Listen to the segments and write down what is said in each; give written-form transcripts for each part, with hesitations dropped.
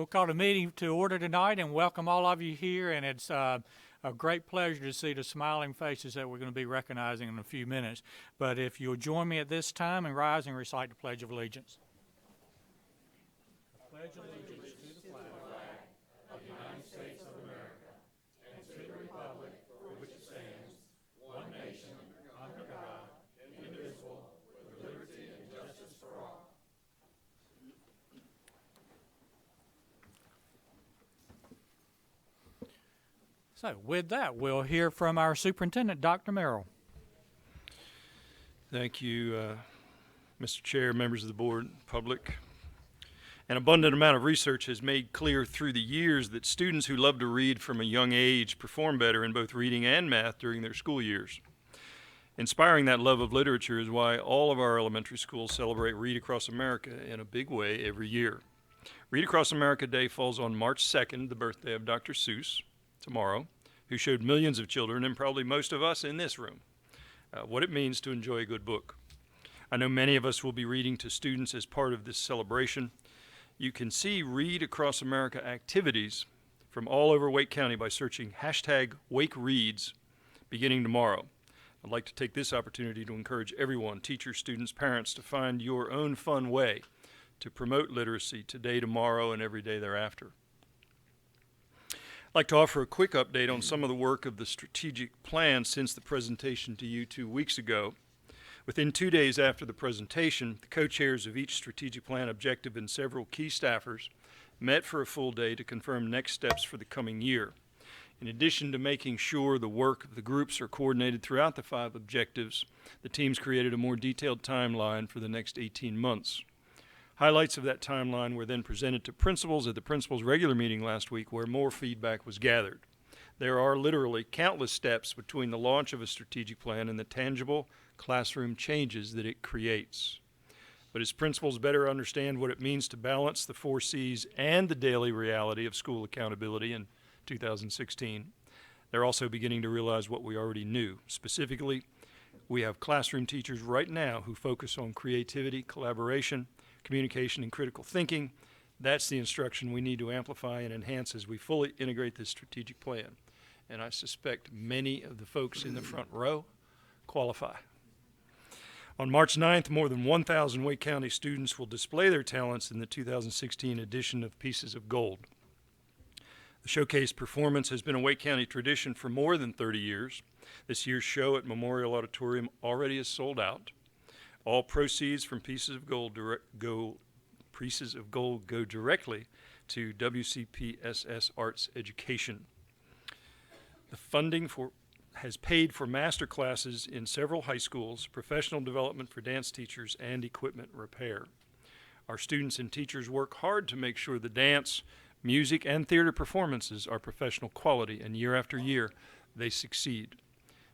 We'll call the meeting to order tonight and welcome all of you here, and it's a great pleasure to see the smiling faces that we're going to be recognizing in a few minutes. But if you'll join me at this time and rise and recite the Pledge of Allegiance. I pledge allegiance to the flag of the United States of America and to the republic for which it stands, one nation, under God, indivisible, with liberty and justice for all. So with that, we'll hear from our superintendent, Dr. Merrill. Thank you, Mr. Chair, members of the board, public. An abundant amount of research has made clear through the years that students who love to read from a young age perform better in both reading and math during their school years. Inspiring that love of literature is why all of our elementary schools celebrate Read Across America in a big way every year. Read Across America Day falls on March 2nd, the birthday of Dr. Seuss, tomorrow, who showed millions of children, and probably most of us in this room, what it means to enjoy a good book. I know many of us will be reading to students as part of this celebration. You can see Read Across America activities from all over Wake County by searching #WakeReads beginning tomorrow. I'd like to take this opportunity to encourage everyone, teachers, students, parents, to find your own fun way to promote literacy today, tomorrow, and every day thereafter. I'd like to offer a quick update on some of the work of the strategic plan since the presentation to you 2 weeks ago. Within 2 days after the presentation, the co-chairs of each strategic plan objective and several key staffers met for a full day to confirm next steps for the coming year. In addition to making sure the work of the groups are coordinated throughout the 5 objectives, the teams created a more detailed timeline for the next 18 months. Highlights of that timeline were then presented to principals at the principals' regular meeting last week, where more feedback was gathered. There are literally countless steps between the launch of a strategic plan and the tangible classroom changes that it creates. But as principals better understand what it means to balance the 4 C's and the daily reality of school accountability in 2016, they're also beginning to realize what we already knew. Specifically, we have classroom teachers right now who focus on creativity, collaboration, communication, and critical thinking. That's the instruction we need to amplify and enhance as we fully integrate this strategic plan. And I suspect many of the folks in the front row qualify. On March 9th, more than 1,000 Wake County students will display their talents in the 2016 edition of Pieces of Gold. The showcase performance has been a Wake County tradition for more than 30 years. This year's show at Memorial Auditorium already is sold out. All proceeds from Pieces of Gold go directly to WCPSS Arts Education. The funding has paid for master classes in several high schools, professional development for dance teachers, and equipment repair. Our students and teachers work hard to make sure the dance, music, and theater performances are professional quality, and year after year, they succeed.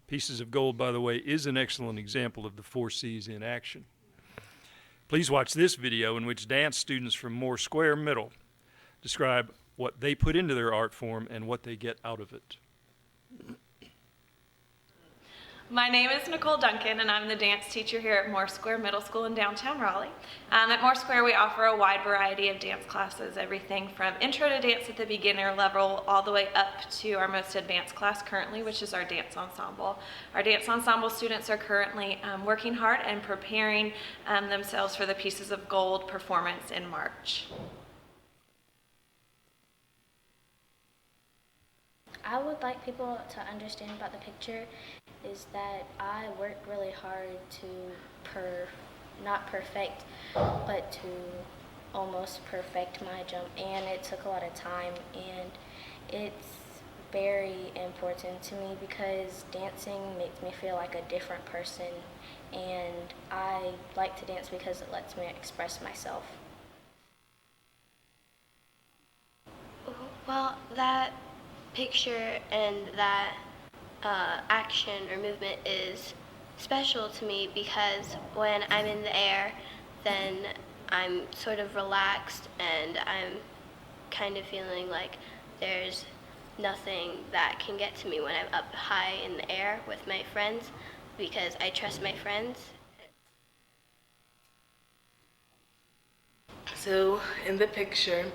Pieces of Gold, by the way, is an excellent example of the 4 C's in action. Please watch this video in which dance students from Moore Square Middle describe what they put into their art form and what they get out of it. My name is Nicole Duncan, and I'm the dance teacher here at Moore Square Middle School in downtown Raleigh. At Moore Square, we offer a wide variety of dance classes, everything from intro to dance at the beginner level all the way up to our most advanced class currently, which is our dance ensemble. Our dance ensemble students are currently working hard and preparing themselves for the Pieces of Gold performance in March. I would like people to understand about the picture is that I worked really hard to not perfect, but to almost perfect my jump, and it took a lot of time, and it's very important to me because dancing makes me feel like a different person, and I like to dance because it lets me express myself. Well, that picture and that action or movement is special to me because when I'm in the air, then I'm sort of relaxed and I'm kind of feeling like there's nothing that can get to me when I'm up high in the air with my friends because I trust my friends. So in the picture,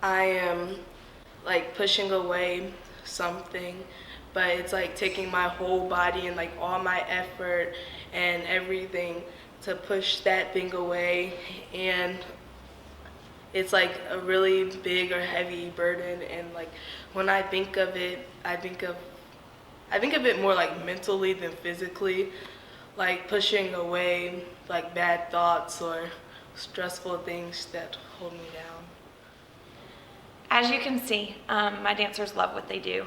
I am like pushing away something, but it's like taking my whole body and like all my effort and everything to push that thing away, and it's like a really big or heavy burden. And like when I think of it, I think of it more like mentally than physically, like pushing away like bad thoughts or stressful things that hold me down. As you can see, my dancers love what they do.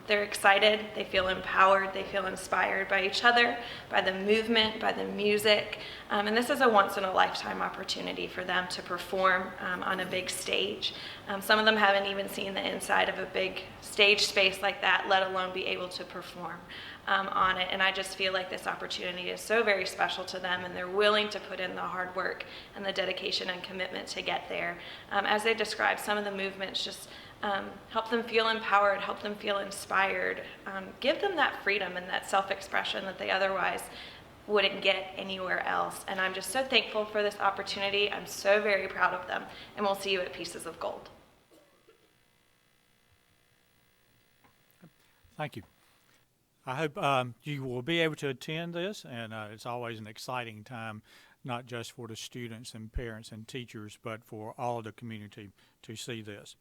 They're excited, they feel empowered, they feel inspired by each other, by the movement, by the music. And this is a once-in-a-lifetime opportunity for them to perform on a big stage. Some of them haven't even seen the inside of a big stage space like that, let alone be able to perform on it. And I just feel like this opportunity is so very special to them, and they're willing to put in the hard work and the dedication and commitment to get there. As they describe, some of the movements just help them feel empowered, help them feel inspired, give them that freedom and that self-expression that they otherwise wouldn't get anywhere else. And I'm just so thankful for this opportunity. I'm so very proud of them, and we'll see you at Pieces of Gold. Thank you. I hope you will be able to attend this, and it's always an exciting time, not just for the students and parents and teachers, but for all of the community to see this.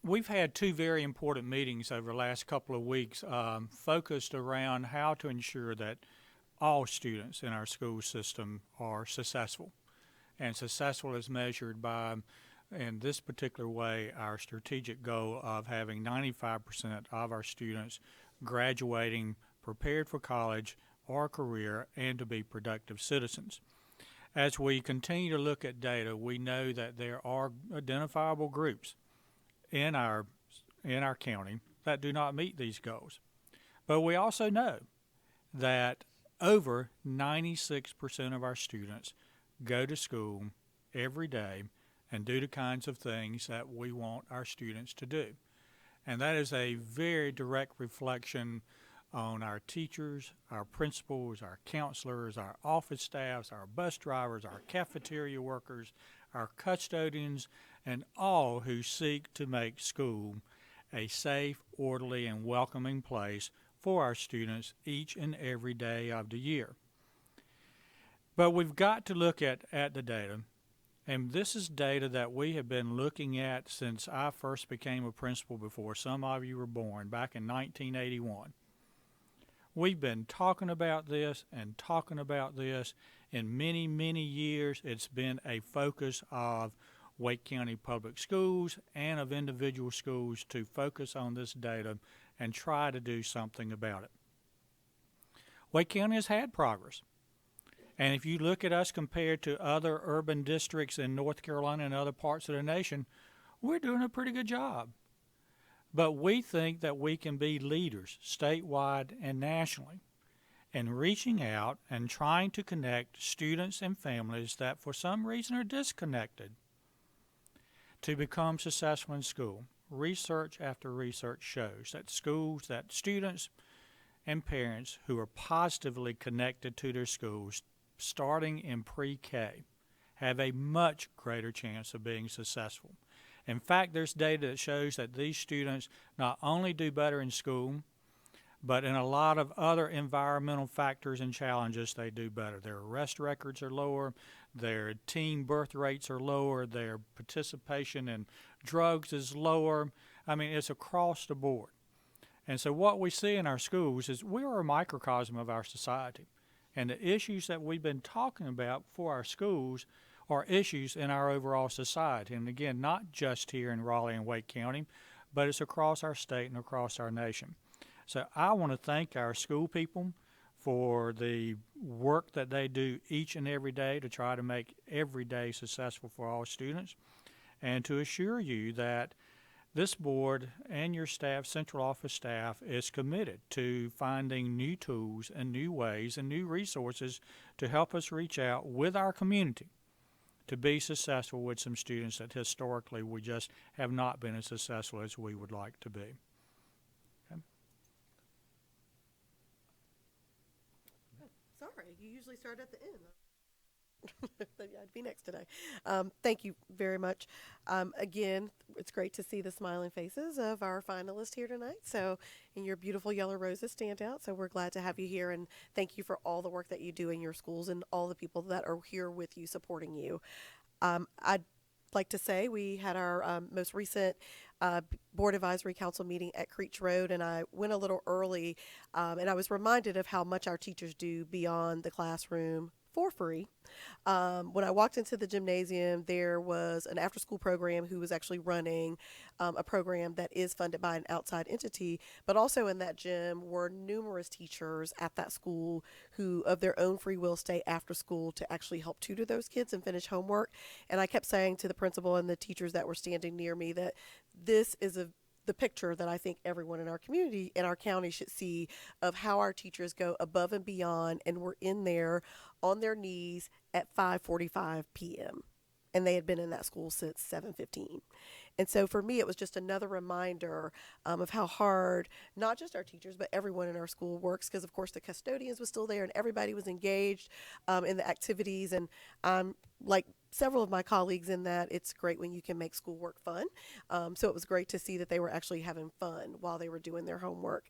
We've had two very important meetings over the last couple of weeks focused around how to ensure that all students in our school system are successful. And successful is measured by, in this particular way, our strategic goal of having 95% of our students graduating prepared for college or career and to be productive citizens. As we continue to look at data, we know that there are identifiable groups in our county that do not meet these goals. But we also know that over 96% of our students go to school every day and do the kinds of things that we want our students to do. And that is a very direct reflection on our teachers, our principals, our counselors, our office staffs, our bus drivers, our cafeteria workers, our custodians, and all who seek to make school a safe, orderly, and welcoming place for our students each and every day of the year. But we've got to look at the data, and this is data that we have been looking at since I first became a principal, before some of you were born, back in 1981. We've been talking about this and talking about this in many, many years. It's been a focus of Wake County Public Schools and of individual schools to focus on this data and try to do something about it. Wake County has had progress. And if you look at us compared to other urban districts in North Carolina and other parts of the nation, we're doing a pretty good job. But we think that we can be leaders statewide and nationally in reaching out and trying to connect students and families that for some reason are disconnected to become successful in school. Research after research shows that students and parents who are positively connected to their schools starting in pre-K have a much greater chance of being successful. In fact, there's data that shows that these students not only do better in school, but in a lot of other environmental factors and challenges, they do better. Their arrest records are lower, their teen birth rates are lower, their participation in drugs is lower. I mean, it's across the board. And so what we see in our schools is we are a microcosm of our society. And the issues that we've been talking about for our schools are issues in our overall society. And again, not just here in Raleigh and Wake County, but it's across our state and across our nation. So I want to thank our school people for the work that they do each and every day to try to make every day successful for all students, and to assure you that this board and your staff, central office staff, is committed to finding new tools and new ways and new resources to help us reach out with our community to be successful with some students that historically we just have not been as successful as we would like to be. Okay. Sorry, you usually start at the end. I'd be next today. Thank you very much. Again, it's great to see the smiling faces of our finalists here tonight. So, and your beautiful yellow roses stand out. So we're glad to have you here, and thank you for all the work that you do in your schools and all the people that are here with you, supporting you. I'd like to say we had our most recent Board Advisory Council meeting at Creech Road, and I went a little early, and I was reminded of how much our teachers do beyond the classroom for free. When I walked into the gymnasium, there was an after-school program who was actually running a program that is funded by an outside entity, but also in that gym were numerous teachers at that school who, of their own free will, stay after school to actually help tutor those kids and finish homework. And I kept saying to the principal and the teachers that were standing near me that this is the picture that I think everyone in our community, in our county, should see of how our teachers go above and beyond, and we're in there on their knees at 5:45 p.m. And they had been in that school since 7:15. And so for me, it was just another reminder of how hard not just our teachers, but everyone in our school works, because of course the custodians was still there and everybody was engaged in the activities. And like several of my colleagues in that, it's great when you can make schoolwork fun. So it was great to see that they were actually having fun while they were doing their homework.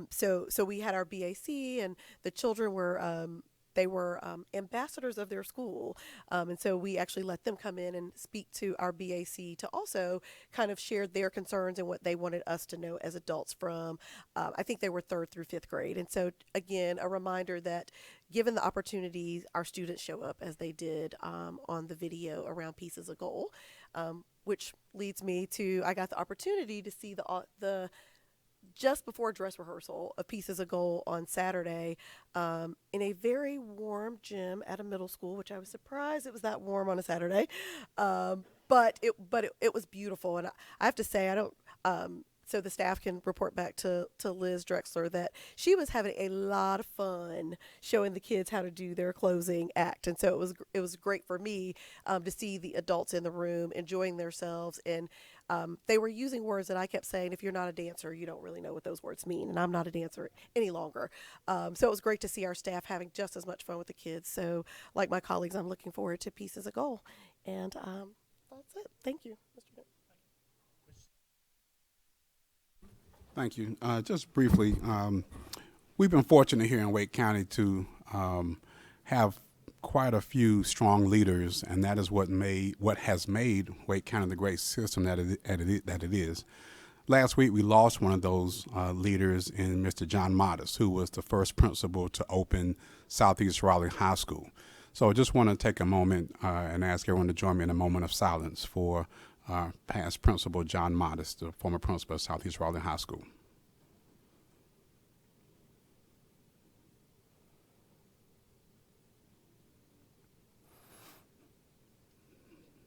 So we had our BAC, and the children were they were ambassadors of their school. And so we actually let them come in and speak to our BAC to also kind of share their concerns and what they wanted us to know as adults from, I think they were 3rd through 5th grade. And so, again, a reminder that given the opportunities, our students show up as they did on the video around Pieces of Gold, which leads me to, I got the opportunity to see the just before dress rehearsal of Pieces of Gold on Saturday in a very warm gym at a middle school, which I was surprised it was that warm on a Saturday. But it was beautiful. And I have to say, I don't, so the staff can report back to Liz Drexler that she was having a lot of fun showing the kids how to do their closing act. And so it was great for me to see the adults in the room enjoying themselves. And they were using words that I kept saying, if you're not a dancer, you don't really know what those words mean. And I'm not a dancer any longer. So it was great to see our staff having just as much fun with the kids. So like my colleagues, I'm looking forward to Pieces of Gold. And that's it. Thank you, Mr. Bennett. Thank you. Just briefly, we've been fortunate here in Wake County to have quite a few strong leaders, and that is what has made Wake County the great system that it is. Last week, we lost one of those leaders in Mr. John Modest, who was the first principal to open Southeast Raleigh High School. So I just want to take a moment and ask everyone to join me in a moment of silence for past principal John Modest, the former principal of Southeast Raleigh High School.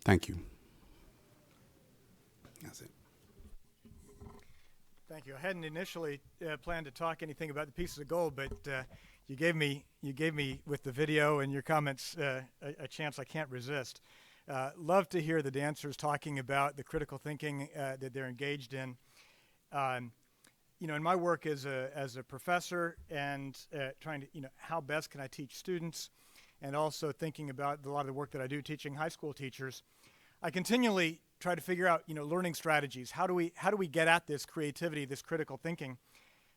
Thank you. That's it. Thank you. I hadn't initially planned to talk anything about the Pieces of Gold, but you gave me with the video and your comments a chance I can't resist. Love to hear the dancers talking about the critical thinking that they're engaged in. In my work as a professor and trying to, how best can I teach students, and also thinking about a lot of the work that I do teaching high school teachers, I continually try to figure out, learning strategies. How do we get at this creativity, this critical thinking?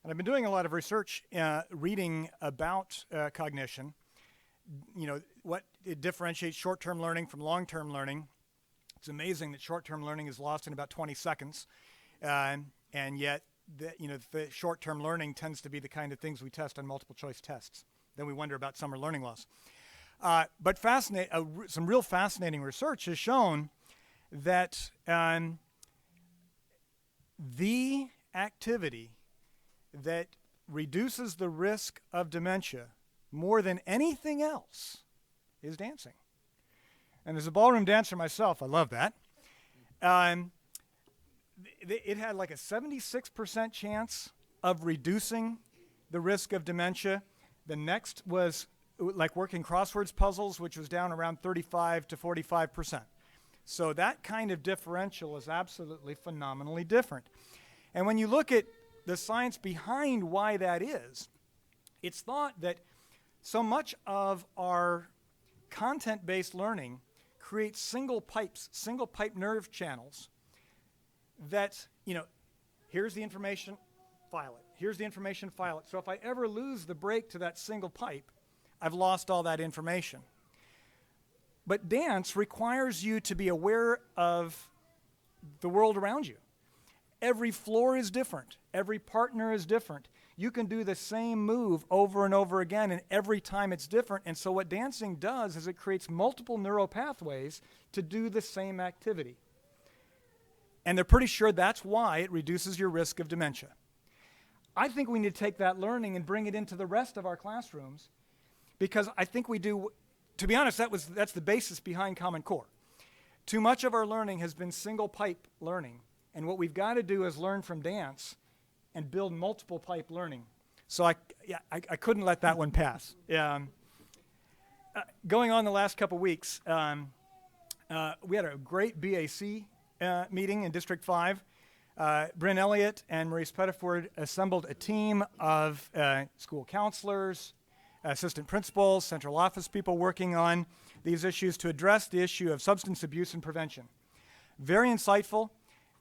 And I've been doing a lot of research, reading about cognition. What it differentiates short-term learning from long-term learning. It's amazing that short-term learning is lost in about 20 seconds, and yet the short-term learning tends to be the kind of things we test on multiple choice tests. Then we wonder about summer learning loss. But some real fascinating research has shown that the activity that reduces the risk of dementia more than anything else is dancing. And as a ballroom dancer myself, I love that. It had like a 76% chance of reducing the risk of dementia. The next was like working crosswords puzzles, which was down around 35 to 45%. So that kind of differential is absolutely phenomenally different. And when you look at the science behind why that is, it's thought that so much of our content-based learning creates single pipe nerve channels that, here's the information, file it. Here's the information, file it. So if I ever lose the break to that single pipe, I've lost all that information. But dance requires you to be aware of the world around you. Every floor is different. Every partner is different. You can do the same move over and over again, and every time it's different. And so what dancing does is it creates multiple neural pathways to do the same activity. And they're pretty sure that's why it reduces your risk of dementia. I think we need to take that learning and bring it into the rest of our classrooms, because I think we do, to be honest, that's the basis behind Common Core. Too much of our learning has been single pipe learning, and what we've got to do is learn from dance and build multiple pipe learning. So I couldn't let that one pass. Going on the last couple weeks, we had a great BAC meeting in District 5. Bryn Elliott and Maurice Pettiford assembled a team of school counselors, assistant principals, central office people working on these issues to address the issue of substance abuse and prevention. Very insightful,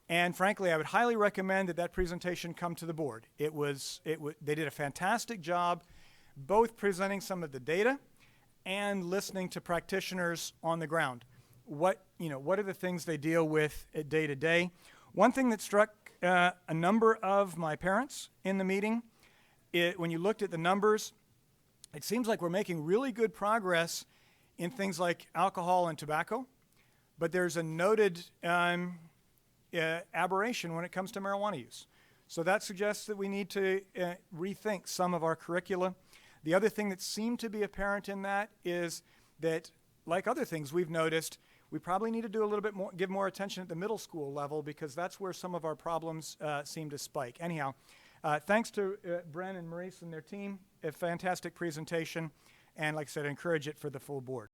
and frankly, I would highly recommend that presentation come to the board. They did a fantastic job both presenting some of the data and listening to practitioners on the ground. What are the things they deal with day to day? One thing that struck a number of my parents in the meeting, when you looked at the numbers, it seems like we're making really good progress in things like alcohol and tobacco, but there's a noted aberration when it comes to marijuana use. So that suggests that we need to rethink some of our curricula. The other thing that seemed to be apparent in that is that, like other things we've noticed, we probably need to do a little bit more, give more attention at the middle school level, because that's where some of our problems seem to spike. Anyhow, thanks to Bren and Maurice and their team, a fantastic presentation, and like I said, I encourage it for the full board.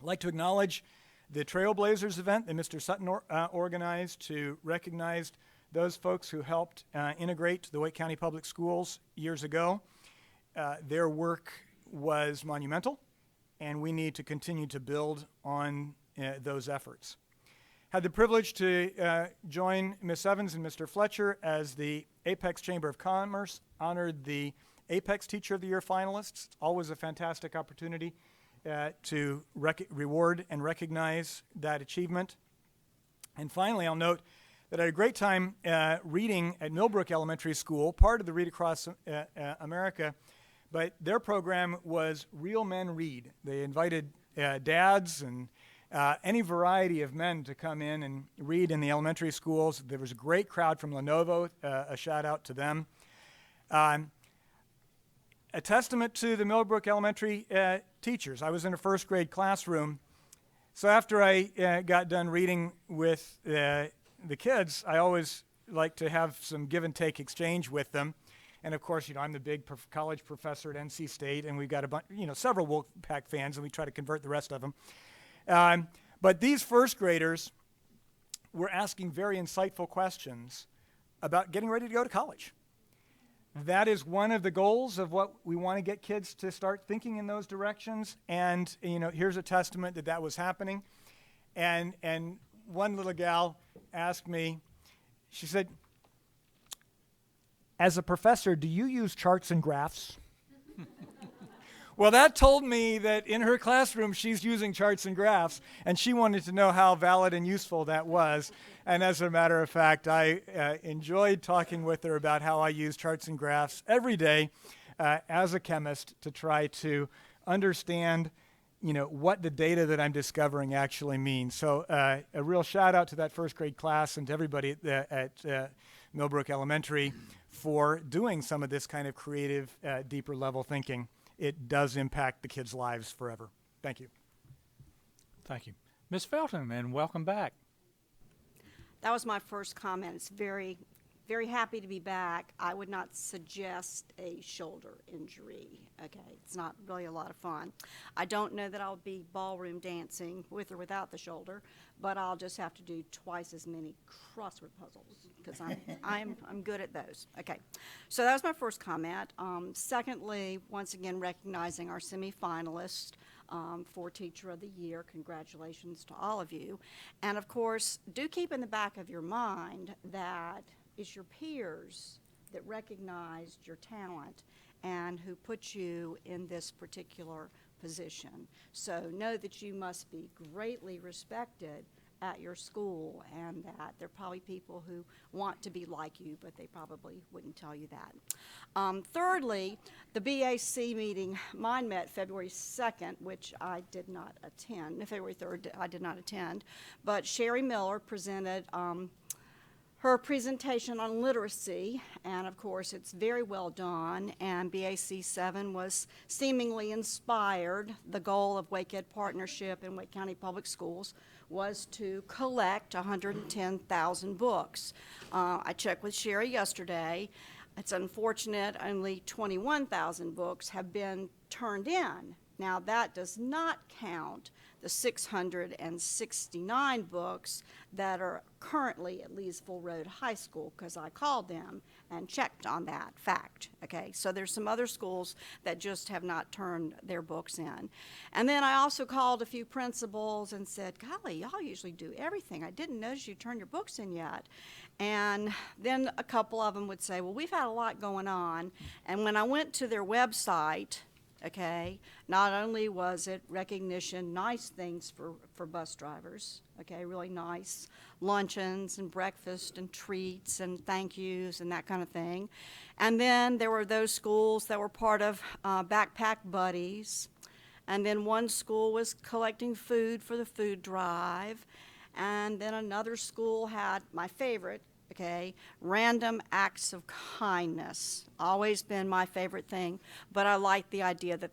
I'd like to acknowledge the Trailblazers event that Mr. Sutton organized to recognize those folks who helped integrate the Wake County Public Schools years ago. Their work was monumental, and we need to continue to build on those efforts. Had the privilege to join Ms. Evans and Mr. Fletcher as the Apex Chamber of Commerce honored the Apex Teacher of the Year finalists. It's always a fantastic opportunity to reward and recognize that achievement. And finally, I'll note that I had a great time reading at Millbrook Elementary School, part of the Read Across America, but their program was Real Men Read. They invited dads and any variety of men to come in and read in the elementary schools. There was a great crowd from Lenovo, a shout out to them. A testament to the Millbrook Elementary teachers. I was in a first grade classroom, so after I got done reading with the kids, I always like to have some give and take exchange with them. And of course, I'm the big college professor at NC State, and we've got several Wolfpack fans, and we try to convert the rest of them. But these first graders were asking very insightful questions about getting ready to go to college. That is one of the goals of what we want to get kids to start thinking in those directions. And here's a testament that was happening. And one little gal asked me, she said, "As a professor, do you use charts and graphs?" Well, that told me that in her classroom, she's using charts and graphs, and she wanted to know how valid and useful that was. And as a matter of fact, I enjoyed talking with her about how I use charts and graphs every day as a chemist to try to understand, what the data that I'm discovering actually means. So a real shout out to that first grade class and to everybody at Millbrook Elementary for doing some of this kind of creative, deeper level thinking. It does impact the kids' lives forever. Thank you. Thank you. Ms. Felton, and welcome back. That was my first comment. It's very, very happy to be back. I would not suggest a shoulder injury. Okay, it's not really a lot of fun. I don't know that I'll be ballroom dancing with or without the shoulder, but I'll just have to do twice as many crossword puzzles because I'm good at those. Okay, so that was my first comment. Secondly, once again recognizing our semi-finalists. for Teacher of the Year. Congratulations to all of you. And of course, do keep in the back of your mind that it's your peers that recognized your talent and who put you in this particular position. So know that you must be greatly respected at your school, and that there are probably people who want to be like you, but they probably wouldn't tell you that. Thirdly, the BAC meeting, mine met February 2nd, which I did not attend. February 3rd, I did not attend, but Sherry Miller presented her presentation on literacy, and of course it's very well done, and BAC 7 was seemingly inspired. The goal of Wake Ed Partnership and Wake County Public Schools was to collect 110,000 books. I checked with Sherry yesterday. It's unfortunate only 21,000 books have been turned in. Now that does not count the 669 books that are currently at Leesville Road High School, because I called them and checked on that fact, okay? So there's some other schools that just have not turned their books in. And then I also called a few principals and said, golly, y'all usually do everything. I didn't notice you turned your books in yet. And then a couple of them would say, well, we've had a lot going on. And when I went to their website, okay, not only was it recognition, nice things for bus drivers, okay, really nice luncheons and breakfast and treats and thank yous and that kind of thing. And then there were those schools that were part of Backpack Buddies. And then one school was collecting food for the food drive. And then another school had my favorite, okay, random acts of kindness. Always been my favorite thing, but I like the idea that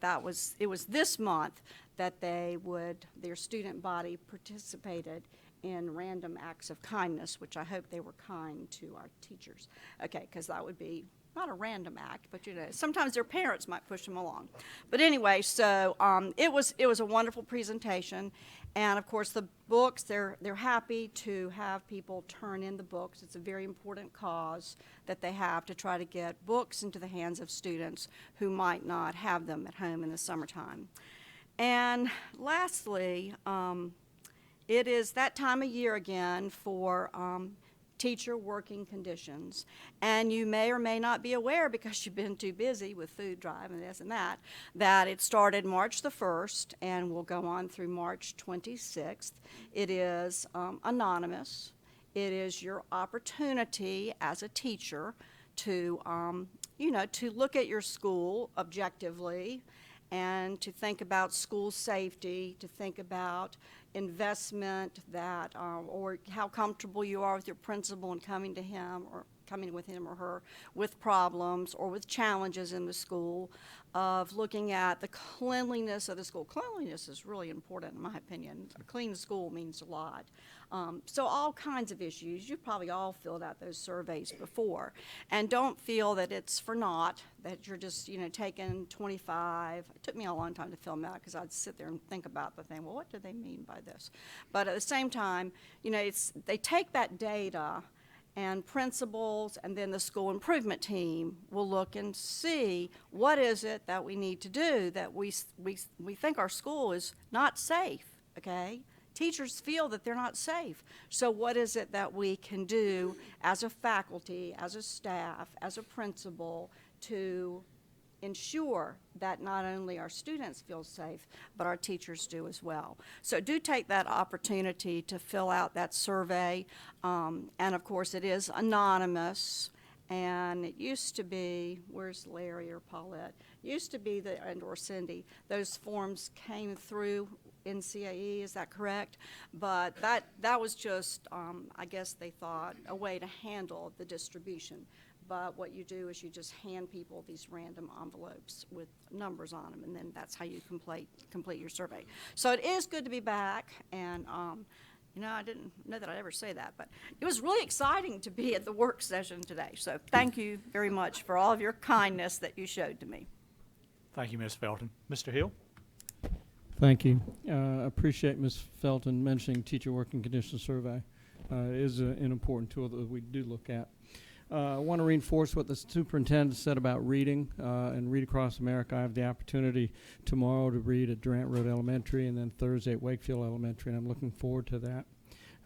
it was this month that their student body participated in random acts of kindness, which I hope they were kind to our teachers. Okay, because that would be not a random act, but you know, sometimes their parents might push them along. But anyway, so it was a wonderful presentation. And of course the books, they're happy to have people turn in the books. It's a very important cause that they have to try to get books into the hands of students who might not have them at home in the summertime. And lastly, it is that time of year again for teacher working conditions. And you may or may not be aware, because you've been too busy with food drive and this and that it started March the 1st and will go on through March 26th. It is anonymous. It is your opportunity as a teacher to, to look at your school objectively and to think about school safety, to think about investment that, or how comfortable you are with your principal and coming to him or coming with him or her with problems or with challenges in the school, of looking at the cleanliness of the school. Cleanliness is really important in my opinion. A clean school means a lot. So all kinds of issues. You've probably all filled out those surveys before. And don't feel that it's for naught, that you're just, taking 25. It took me a long time to fill them out because I'd sit there and think about the thing, well, what do they mean by this? But at the same time, they take that data, and principals and then the school improvement team will look and see what is it that we need to do, that we think our school is not safe, okay? Teachers feel that they're not safe. So what is it that we can do as a faculty, as a staff, as a principal to ensure that not only our students feel safe, but our teachers do as well. So do take that opportunity to fill out that survey. And of course it is anonymous. And it used to be, where's Larry or Paulette? Used to be, or Cindy, those forms came through NCAE, is that correct? But that was just, I guess they thought, a way to handle the distribution. But what you do is you just hand people these random envelopes with numbers on them, and then that's how you complete your survey. So it is good to be back, and I didn't know that I'd ever say that, but it was really exciting to be at the work session today. So thank you very much for all of your kindness that you showed to me. Thank you, Ms. Felton. Mr. Hill? Thank you. I appreciate Ms. Felton mentioning teacher working conditions survey. It is an important tool that we do look at. I want to reinforce what the superintendent said about reading and Read Across America. I have the opportunity tomorrow to read at Durant Road Elementary and then Thursday at Wakefield Elementary, and I'm looking forward to that.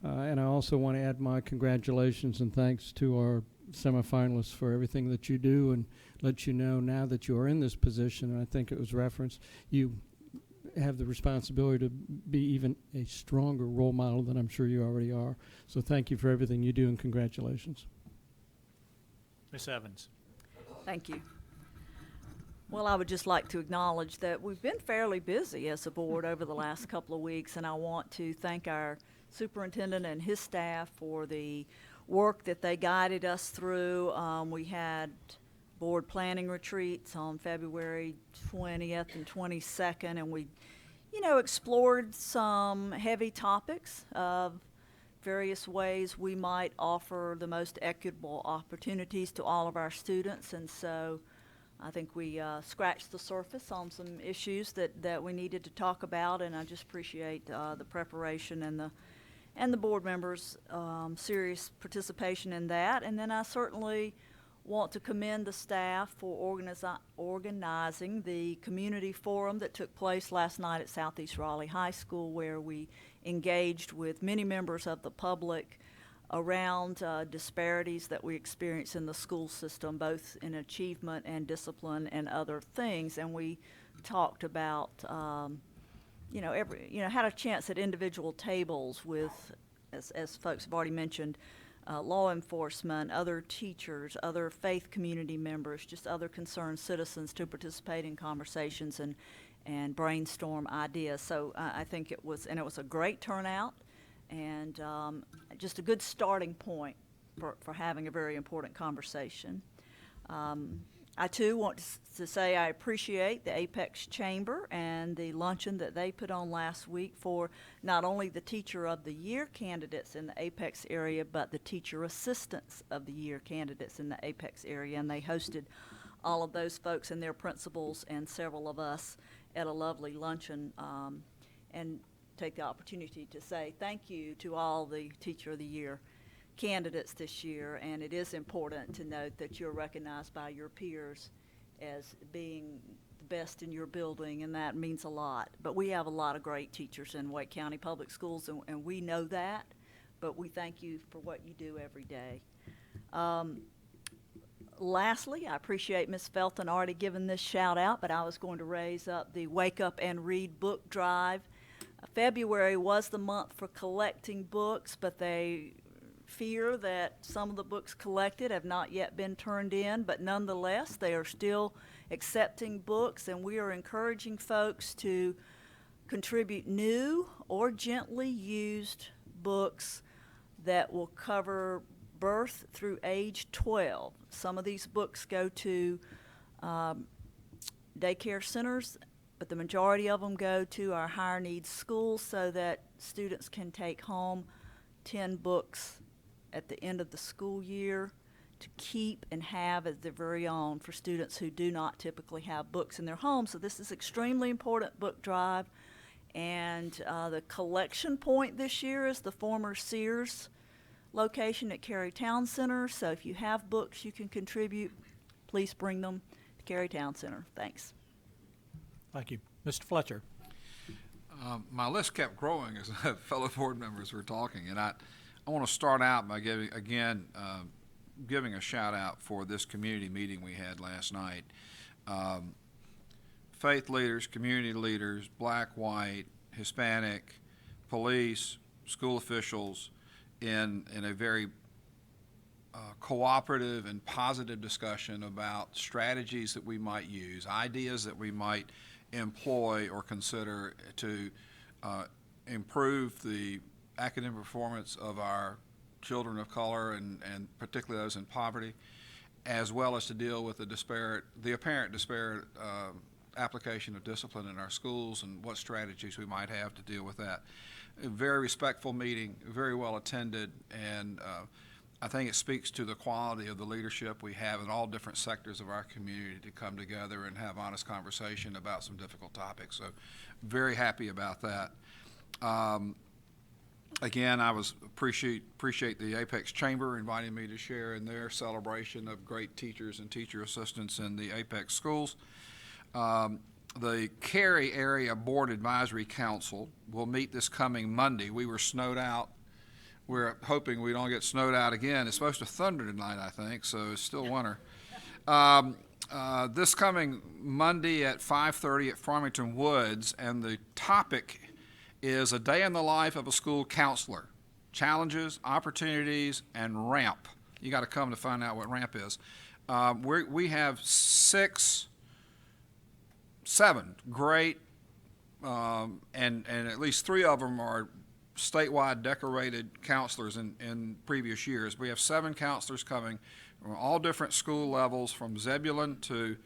And I also want to add my congratulations and thanks to our semifinalists for everything that you do, and let you know now that you are in this position, and I think it was referenced, you have the responsibility to be even a stronger role model than I'm sure you already are. So thank you for everything you do, and congratulations. Ms. Evans. Thank you. Well, I would just like to acknowledge that we've been fairly busy as a board over the last couple of weeks, and I want to thank our superintendent and his staff for the work that they guided us through. We had board planning retreats on February 20th and 22nd, and we, explored some heavy topics of various ways we might offer the most equitable opportunities to all of our students. And so I think we scratched the surface on some issues that we needed to talk about, and I just appreciate the preparation and the board members' serious participation in that. And then I certainly want to commend the staff for organizing the community forum that took place last night at Southeast Raleigh High School, where we engaged with many members of the public around disparities that we experience in the school system, both in achievement and discipline and other things. And we talked about, had a chance at individual tables with, as folks have already mentioned, law enforcement, other teachers, other faith community members, just other concerned citizens to participate in conversations and brainstorm ideas. So I think it was a great turnout, and just a good starting point for having a very important conversation. I too want to say I appreciate the Apex Chamber and the luncheon that they put on last week for not only the Teacher of the Year candidates in the Apex area, but the Teacher Assistants of the Year candidates in the Apex area. And they hosted all of those folks and their principals and several of us at a lovely luncheon, and take the opportunity to say thank you to all the Teacher of the Year candidates this year. And it is important to note that you're recognized by your peers as being the best in your building, and that means a lot. But we have a lot of great teachers in Wake County Public Schools, and we know that, but we thank you for what you do every day. Lastly, I appreciate Ms. Felton already giving this shout out, but I was going to raise up the Wake Up and Read book drive. February was the month for collecting books, but they fear that some of the books collected have not yet been turned in, but nonetheless they are still accepting books, and we are encouraging folks to contribute new or gently used books that will cover birth through age 12. Some of these books go to daycare centers, but the majority of them go to our higher needs schools so that students can take home 10 books at the end of the school year to keep and have as their very own for students who do not typically have books in their home. So this is extremely important book drive. And the collection point this year is the former Sears location at Kerry Town Center. So if you have books you can contribute, please bring them to Kerry Town Center. Thanks. Thank you. Mr. Fletcher. My list kept growing as fellow board members were talking, and I want to start out by giving a shout out for this community meeting we had last night. Faith leaders, community leaders, black, white, Hispanic, police, school officials in a very cooperative and positive discussion about strategies that we might use, ideas that we might employ or consider to improve the academic performance of our children of color and particularly those in poverty, as well as to deal with the apparent disparate application of discipline in our schools and what strategies we might have to deal with that. A very respectful meeting, very well attended, and I think it speaks to the quality of the leadership we have in all different sectors of our community to come together and have honest conversation about some difficult topics. So very happy about that. Again, I appreciate the Apex Chamber inviting me to share in their celebration of great teachers and teacher assistants in the Apex schools. The Kerry Area Board Advisory Council will meet this coming Monday. We were snowed out. We're hoping we don't get snowed out again. It's supposed to thunder tonight, I think, so it's still winter. This coming Monday at 5:30 at Farmington Woods, and the topic is a day in the life of a school counselor, challenges, opportunities, and RAMP. You got to come to find out what RAMP is. We have seven great, and at least 3 of them are statewide decorated counselors in previous years. We have 7 counselors coming from all different school levels, from Zebulon to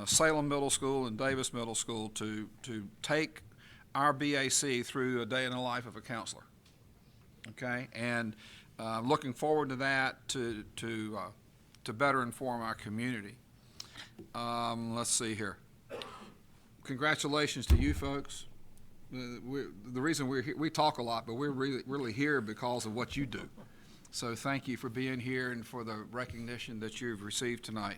Salem Middle School and Davis Middle School, to take our BAC through a day in the life of a counselor. Okay, and looking forward to that to better inform our community. Let's see here. Congratulations to you folks. The reason we're here, we talk a lot, but we're really here because of what you do. So thank you for being here and for the recognition that you've received tonight.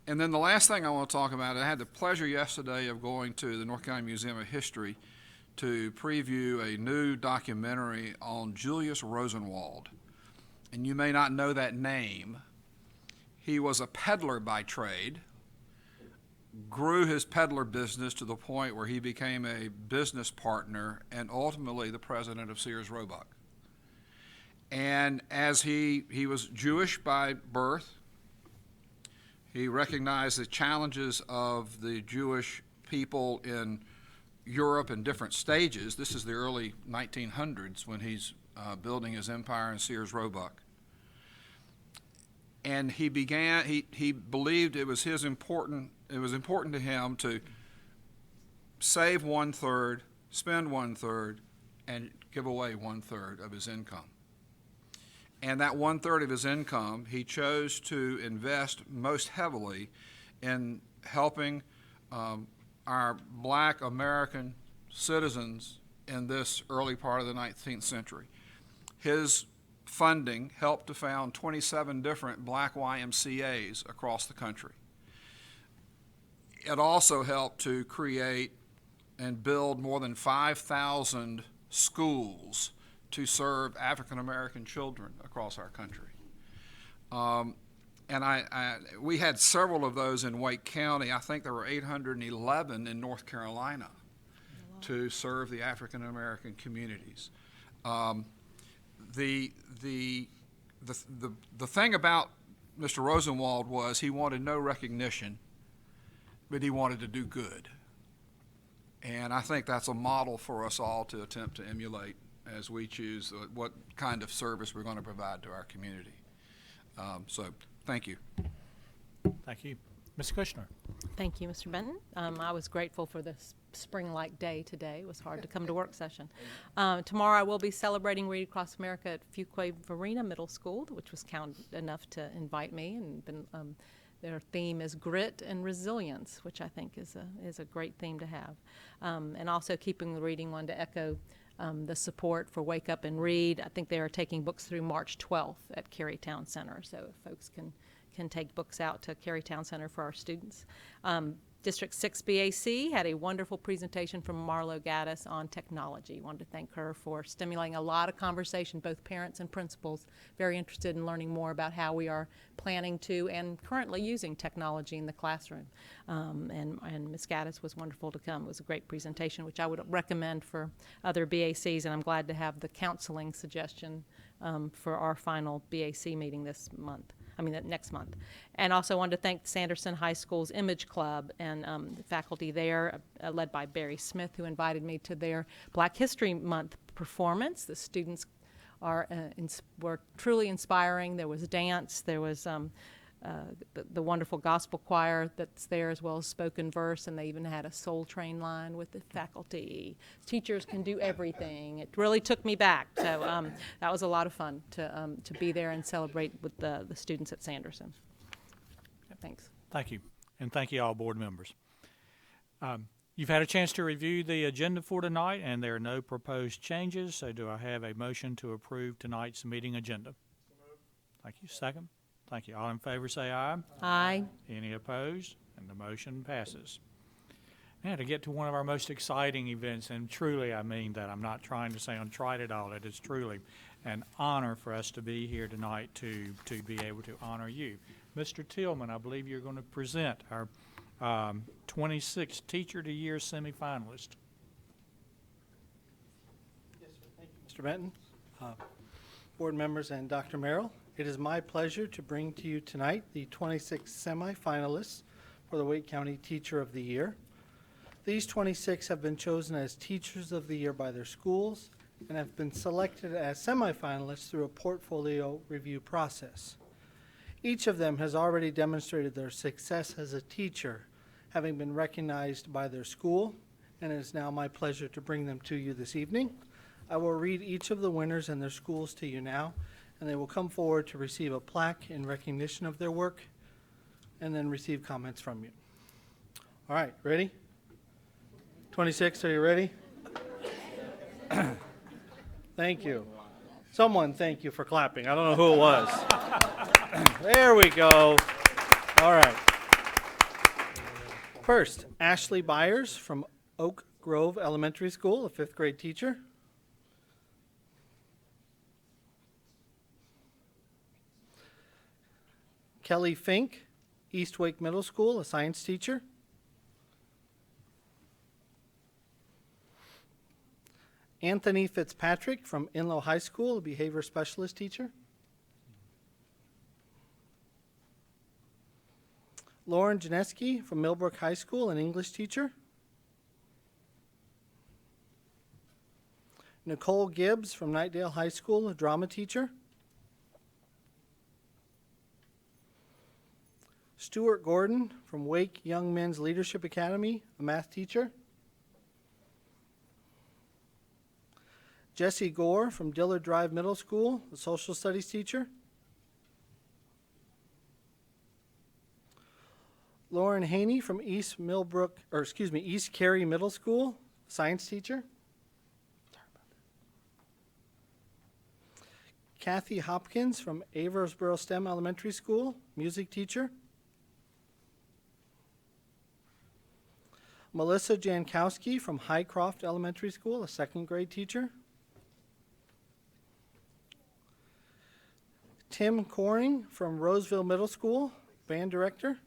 And then the last thing I want to talk about, I had the pleasure yesterday of going to the North County Museum of History to preview a new documentary on Julius Rosenwald. And you may not know that name. He was a peddler by trade, grew his peddler business to the point where he became a business partner and ultimately the president of Sears Roebuck. And as he was Jewish by birth, he recognized the challenges of the Jewish people in Europe in different stages. This is the early 1900s when he's building his empire in Sears Roebuck. And he believed it was important to him to save 1/3, spend 1/3, and give away 1/3 of his income. And that 1/3 of his income, he chose to invest most heavily in helping our black American citizens in this early part of the 19th century. His funding helped to found 27 different black YMCAs across the country. It also helped to create and build more than 5,000 schools to serve African American children across our country. And we had several of those in Wake County. I think there were 811 in North Carolina to serve the African American communities. The thing about Mr. Rosenwald was he wanted no recognition, but he wanted to do good. And I think that's a model for us all to attempt to emulate as we choose what kind of service we're going to provide to our community. So thank you. Thank you. Ms. Kushner. Thank you, Mr. Benton. I was grateful for this spring-like day today. It was hard to come to work session. Tomorrow I will be celebrating Read Across America at Fuquay-Varina Middle School, which was kind enough to invite me. And their theme is grit and resilience, which I think is a great theme to have. And also keeping the reading one to echo the support for Wake Up and Read. I think they are taking books through March 12th at Kerry Town Center, so if folks can take books out to Kerry Town Center for our students. District 6 BAC had a wonderful presentation from Marlo Gaddis on technology. Wanted to thank her for stimulating a lot of conversation, both parents and principals, very interested in learning more about how we are planning to and currently using technology in the classroom. And Ms. Gaddis was wonderful to come. It was a great presentation, which I would recommend for other BACs, and I'm glad to have the counseling suggestion for our final BAC meeting next month. And also wanted to thank Sanderson High School's Image Club and the faculty there, led by Barry Smith, who invited me to their Black History Month performance. The students were truly inspiring. There was dance, there was the wonderful gospel choir that's there, as well as spoken verse, and they even had a Soul Train line with the faculty. Teachers can do everything. It really took me back. So that was a lot of fun to be there and celebrate with the students at Sanderson. Thanks. Thank you. And thank you all board members. You've had a chance to review the agenda for tonight, and there are no proposed changes, so do I have a motion to approve tonight's meeting agenda? Thank you. Second? Thank you. All in favor say aye. Aye. Any opposed? And the motion passes. Now to get to one of our most exciting events, and truly I mean that. I'm not trying to say untried at all. It is truly an honor for us to be here tonight to be able to honor you. Mr. Tillman, I believe you're going to present our 26th Teacher of the Year semi-finalist. Yes, sir. Thank you, Mr. Benton, board members, and Dr. Merrill. It is my pleasure to bring to you tonight the 26 semi-finalists for the Wake County Teacher of the Year. These 26 have been chosen as Teachers of the Year by their schools and have been selected as semi-finalists through a portfolio review process. Each of them has already demonstrated their success as a teacher, having been recognized by their school, and it is now my pleasure to bring them to you this evening. I will read each of the winners and their schools to you now, and they will come forward to receive a plaque in recognition of their work and then receive comments from you. All right, ready? 26, are you ready? Thank you. Someone thank you for clapping. I don't know who it was. There we go. All right. First, Ashley Byers from Oak Grove Elementary School, a 5th grade teacher. Kelly Fink, East Wake Middle School, a science teacher. Anthony Fitzpatrick from Inlow High School, a behavior specialist teacher. Lauren Janeski from Millbrook High School, an English teacher. Nicole Gibbs from Knightdale High School, a drama teacher. Stuart Gordon from Wake Young Men's Leadership Academy, a math teacher. Jesse Gore from Dillard Drive Middle School, a social studies teacher. Lauren Haney from East Kerry Middle School, science teacher. Kathy Hopkins from Aversboro STEM Elementary School, music teacher. Melissa Jankowski from Highcroft Elementary School, a 2nd grade teacher. Tim Coring from Roseville Middle School, band director.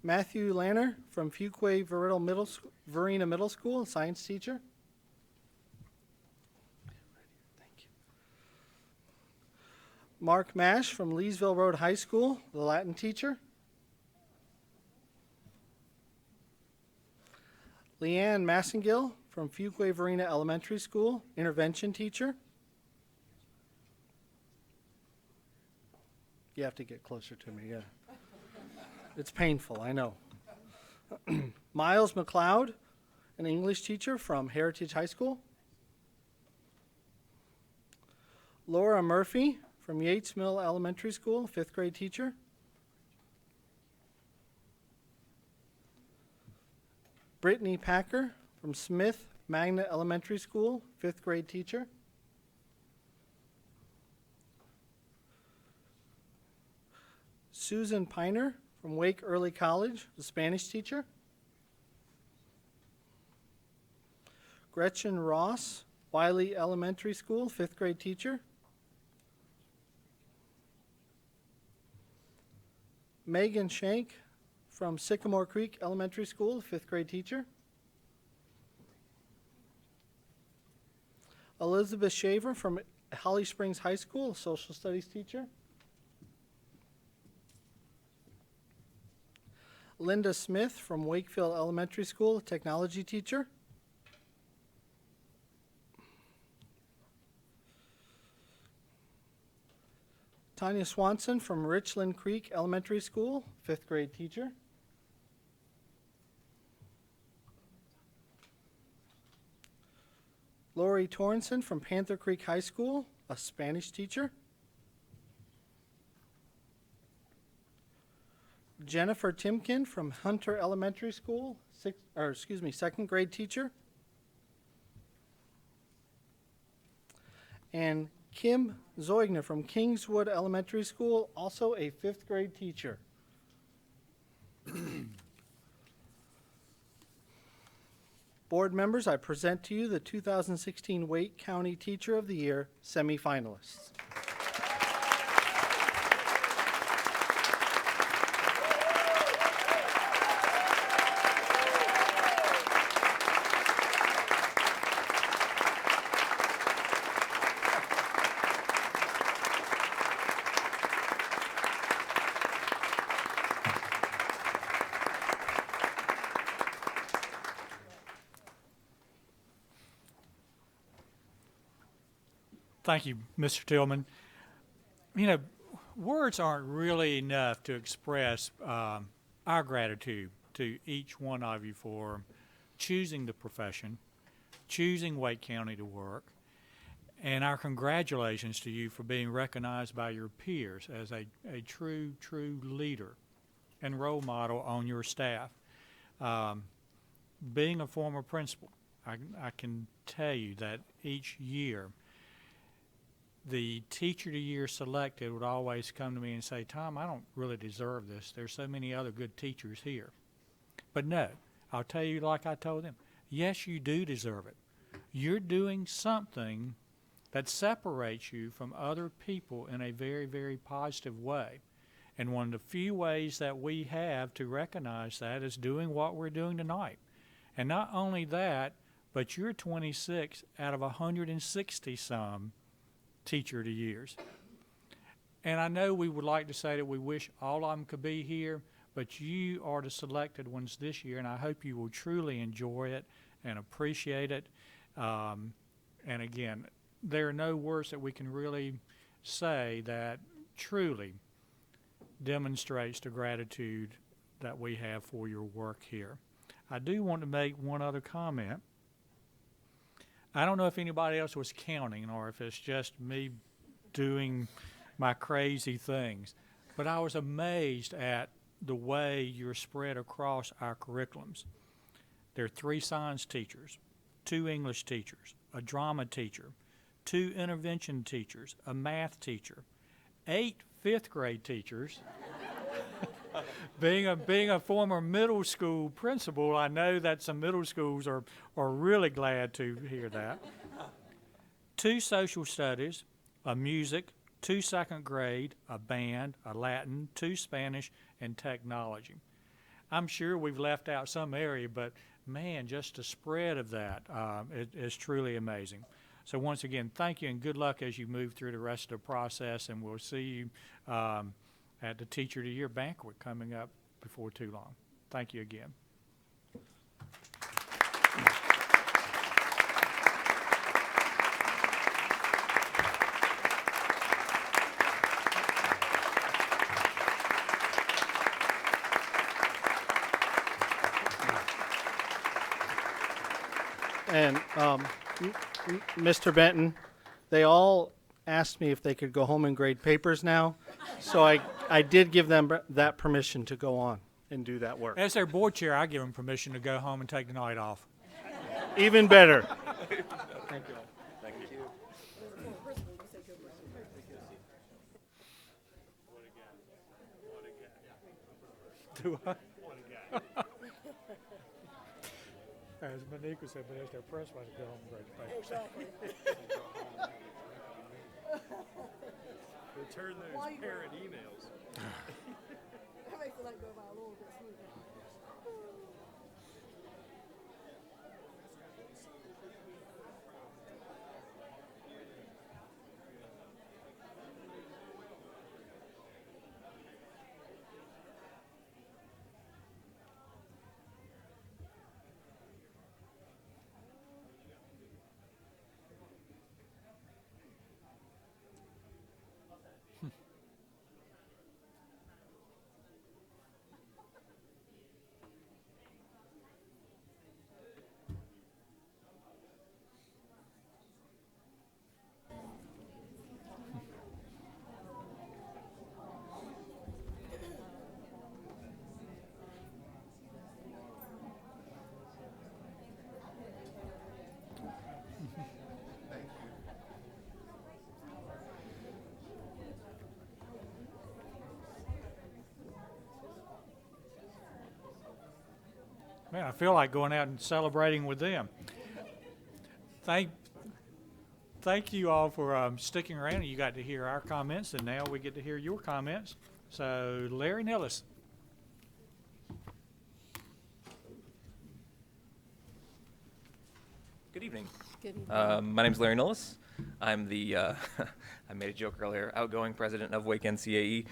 Matthew Lanner from Fuquay-Varina Middle School, science teacher. Thank you. Mark Mash from Leesville Road High School, the Latin teacher. Leanne Massengill from Fuquay-Varina Elementary School, intervention teacher. You have to get closer to me, yeah. It's painful, I know. Miles McLeod, an English teacher from Heritage High School. Laura Murphy from Yates Mill Elementary School, 5th grade teacher. Brittany Packer from Smith Magna Elementary School, 5th grade teacher. Susan Piner from Wake Early College, the Spanish teacher. Gretchen Ross, Wiley Elementary School, 5th grade teacher. Megan Shank from Sycamore Creek Elementary School, 5th grade teacher. Elizabeth Shaver from Holly Springs High School, social studies teacher. Linda Smith from Wakefield Elementary School, technology teacher. Tanya Swanson from Richland Creek Elementary School, 5th grade teacher. Lori Torrenson from Panther Creek High School, a Spanish teacher. Jennifer Timken from Hunter Elementary School, second grade teacher. And Kim Zoigner from Kingswood Elementary School, also a 5th grade teacher. Board members, I present to you the 2016 Wake County Teacher of the Year semifinalists. Thank you, Mr. Tillman. You know, words aren't really enough to express our gratitude to each one of you for choosing the profession, choosing Wake County to work, and our congratulations to you for being recognized by your peers as a true leader and role model on your staff. Being a former principal, I can tell you that each year the teacher of the year selected would always come to me and say, Tom, I don't really deserve this. There's so many other good teachers here. But no, I'll tell you like I told them, yes, you do deserve it. You're doing something that separates you from other people in a very, very positive way. And one of the few ways that we have to recognize that is doing what we're doing tonight. And not only that, but you're 26 out of 160-some Teacher of the Years. And I know we would like to say that we wish all of them could be here, but you are the selected ones this year, and I hope you will truly enjoy it and appreciate it. And again, there are no words that we can really say that truly demonstrates the gratitude that we have for your work here. I do want to make one other comment. I don't know if anybody else was counting or if it's just me doing my crazy things, but I was amazed at the way you're spread across our curriculums. There are 3 science teachers, 2 English teachers, a drama teacher, 2 intervention teachers, a math teacher, 8 5th grade teachers. Being a former middle school principal, I know that some middle schools are really glad to hear that. 2 social studies, a music, 2 second grade, a band, a Latin, 2 Spanish, and technology. I'm sure we've left out some area, but man, just the spread of that is truly amazing. So once again, thank you and good luck as you move through the rest of the process, and we'll see you at the Teacher of the Year banquet coming up before too long. Thank you again. And Mr. Benton, they all asked me if they could go home and grade papers now, so I did give them that permission to go on and do that work. As their board chair, I give them permission to go home and take the night off. Even better. Thank you. Thank you. Do I? As Monica said, but as their press was to go home and grade the papers. Exactly. Return those parent emails. That makes it like go by a little bit smoother. Man, I feel like going out and celebrating with them. Thank you all for sticking around. You got to hear our comments, and now we get to hear your comments. So, Larry Nellis. Good evening. Good evening. My name is Larry Nellis. I'm the, I made a joke earlier, outgoing president of Wake NCAE.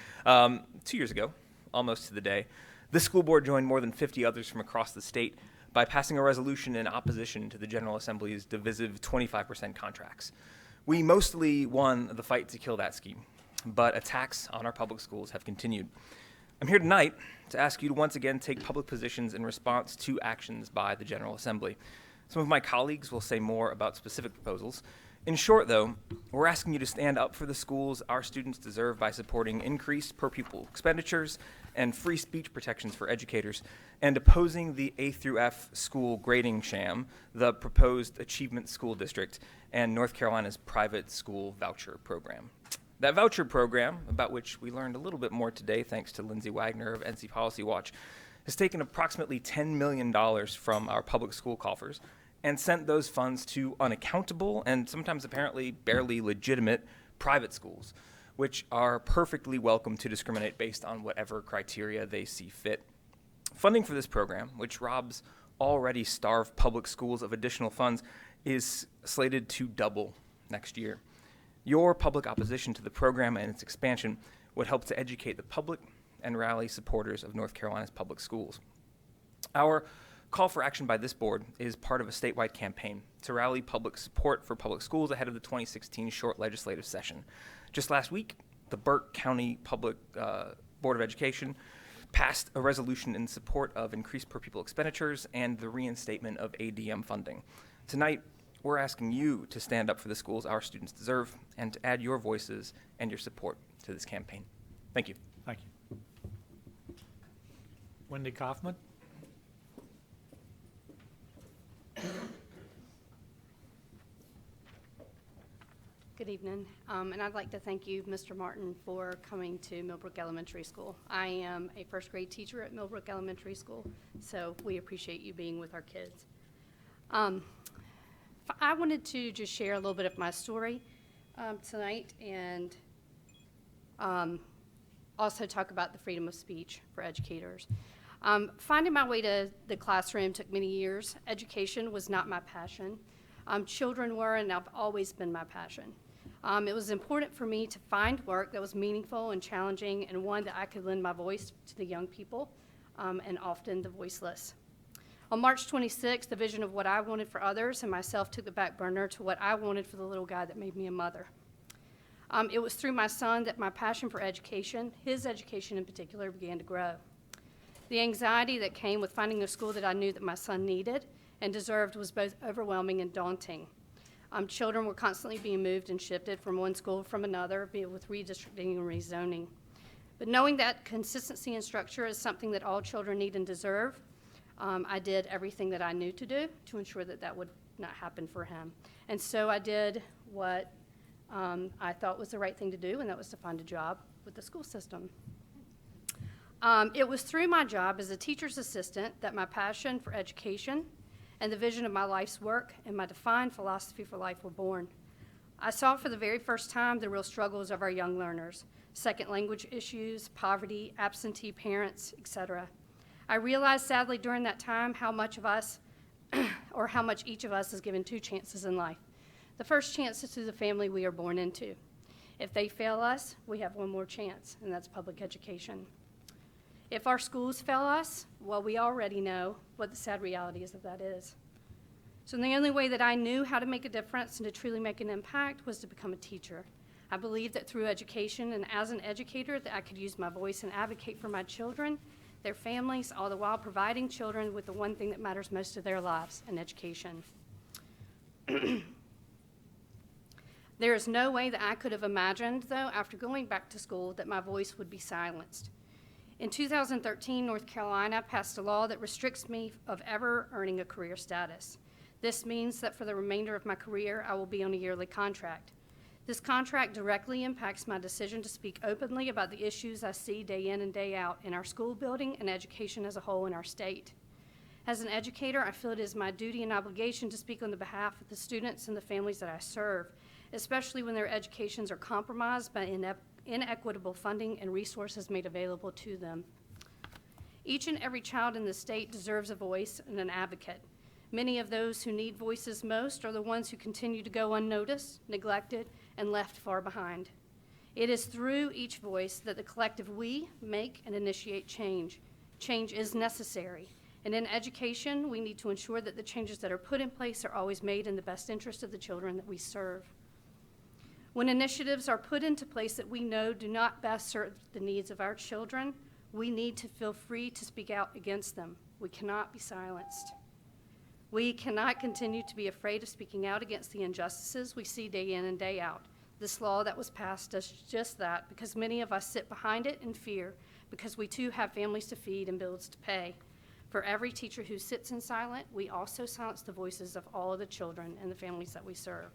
2 years ago, almost to the day, this school board joined more than 50 others from across the state by passing a resolution in opposition to the General Assembly's divisive 25% contracts. We mostly won the fight to kill that scheme, but attacks on our public schools have continued. I'm here tonight to ask you to once again take public positions in response to actions by the General Assembly. Some of my colleagues will say more about specific proposals. In short, though, we're asking you to stand up for the schools our students deserve by supporting increased per-pupil expenditures and free speech protections for educators, and opposing the A through F school grading sham, the proposed Achievement School District, and North Carolina's private school voucher program. That voucher program, about which we learned a little bit more today thanks to Lindsay Wagner of NC Policy Watch, has taken approximately $10 million from our public school coffers and sent those funds to unaccountable and sometimes apparently barely legitimate private schools, which are perfectly welcome to discriminate based on whatever criteria they see fit. Funding for this program, which robs already starved public schools of additional funds, is slated to double next year. Your public opposition to the program and its expansion would help to educate the public and rally supporters of North Carolina's public schools. Our call for action by this board is part of a statewide campaign to rally public support for public schools ahead of the 2016 short legislative session. Just last week, the Burke County Public Board of Education passed a resolution in support of increased per-pupil expenditures and the reinstatement of ADM funding. Tonight, we're asking you to stand up for the schools our students deserve and to add your voices and your support to this campaign. Thank you. Thank you. Wendy Kaufman. Good evening, and I'd like to thank you, Mr. Martin, for coming to Millbrook Elementary School. I am a first grade teacher at Millbrook Elementary School, so we appreciate you being with our kids. I wanted to just share a little bit of my story tonight, and also talk about the freedom of speech for educators. Finding my way to the classroom took many years. Education was not my passion. Children were, and I've always been my passion. It was important for me to find work that was meaningful and challenging, and one that I could lend my voice to the young people, and often the voiceless. On March 26th, the vision of what I wanted for others and myself took the back burner to what I wanted for the little guy that made me a mother. It was through my son that my passion for education, his education in particular, began to grow. The anxiety that came with finding a school that I knew that my son needed and deserved was both overwhelming and daunting. Children were constantly being moved and shifted from one school from another, be it with redistricting and rezoning. But knowing that consistency in structure is something that all children need and deserve, I did everything that I knew to do to ensure that that would not happen for him. And so I did what I thought was the right thing to do, and that was to find a job with the school system. It was through my job as a teacher's assistant that my passion for education and the vision of my life's work and my defined philosophy for life were born. I saw for the very first time the real struggles of our young learners, second language issues, poverty, absentee parents, etc. I realized sadly during that time how much of us, or how much each of us is given two chances in life. The first chance is to the family we are born into. If they fail us, we have one more chance, and that's public education. If our schools fail us, well, we already know what the sad reality is of that is. So the only way that I knew how to make a difference and to truly make an impact was to become a teacher. I believed that through education and as an educator that I could use my voice and advocate for my children, their families, all the while providing children with the one thing that matters most to their lives, an education. There is no way that I could have imagined, though, after going back to school, that my voice would be silenced. In 2013, North Carolina passed a law that restricts me of ever earning a career status. This means that for the remainder of my career, I will be on a yearly contract. This contract directly impacts my decision to speak openly about the issues I see day in and day out in our school building and education as a whole in our state. As an educator, I feel it is my duty and obligation to speak on the behalf of the students and the families that I serve, especially when their educations are compromised by inequitable funding and resources made available to them. Each and every child in the state deserves a voice and an advocate. Many of those who need voices most are the ones who continue to go unnoticed, neglected, and left far behind. It is through each voice that the collective we make and initiate change. Change is necessary, and in education, we need to ensure that the changes that are put in place are always made in the best interest of the children that we serve. When initiatives are put into place that we know do not best serve the needs of our children, we need to feel free to speak out against them. We cannot be silenced. We cannot continue to be afraid of speaking out against the injustices we see day in and day out. This law that was passed does just that because many of us sit behind it in fear because we too have families to feed and bills to pay. For every teacher who sits in silence, we also silence the voices of all of the children and the families that we serve.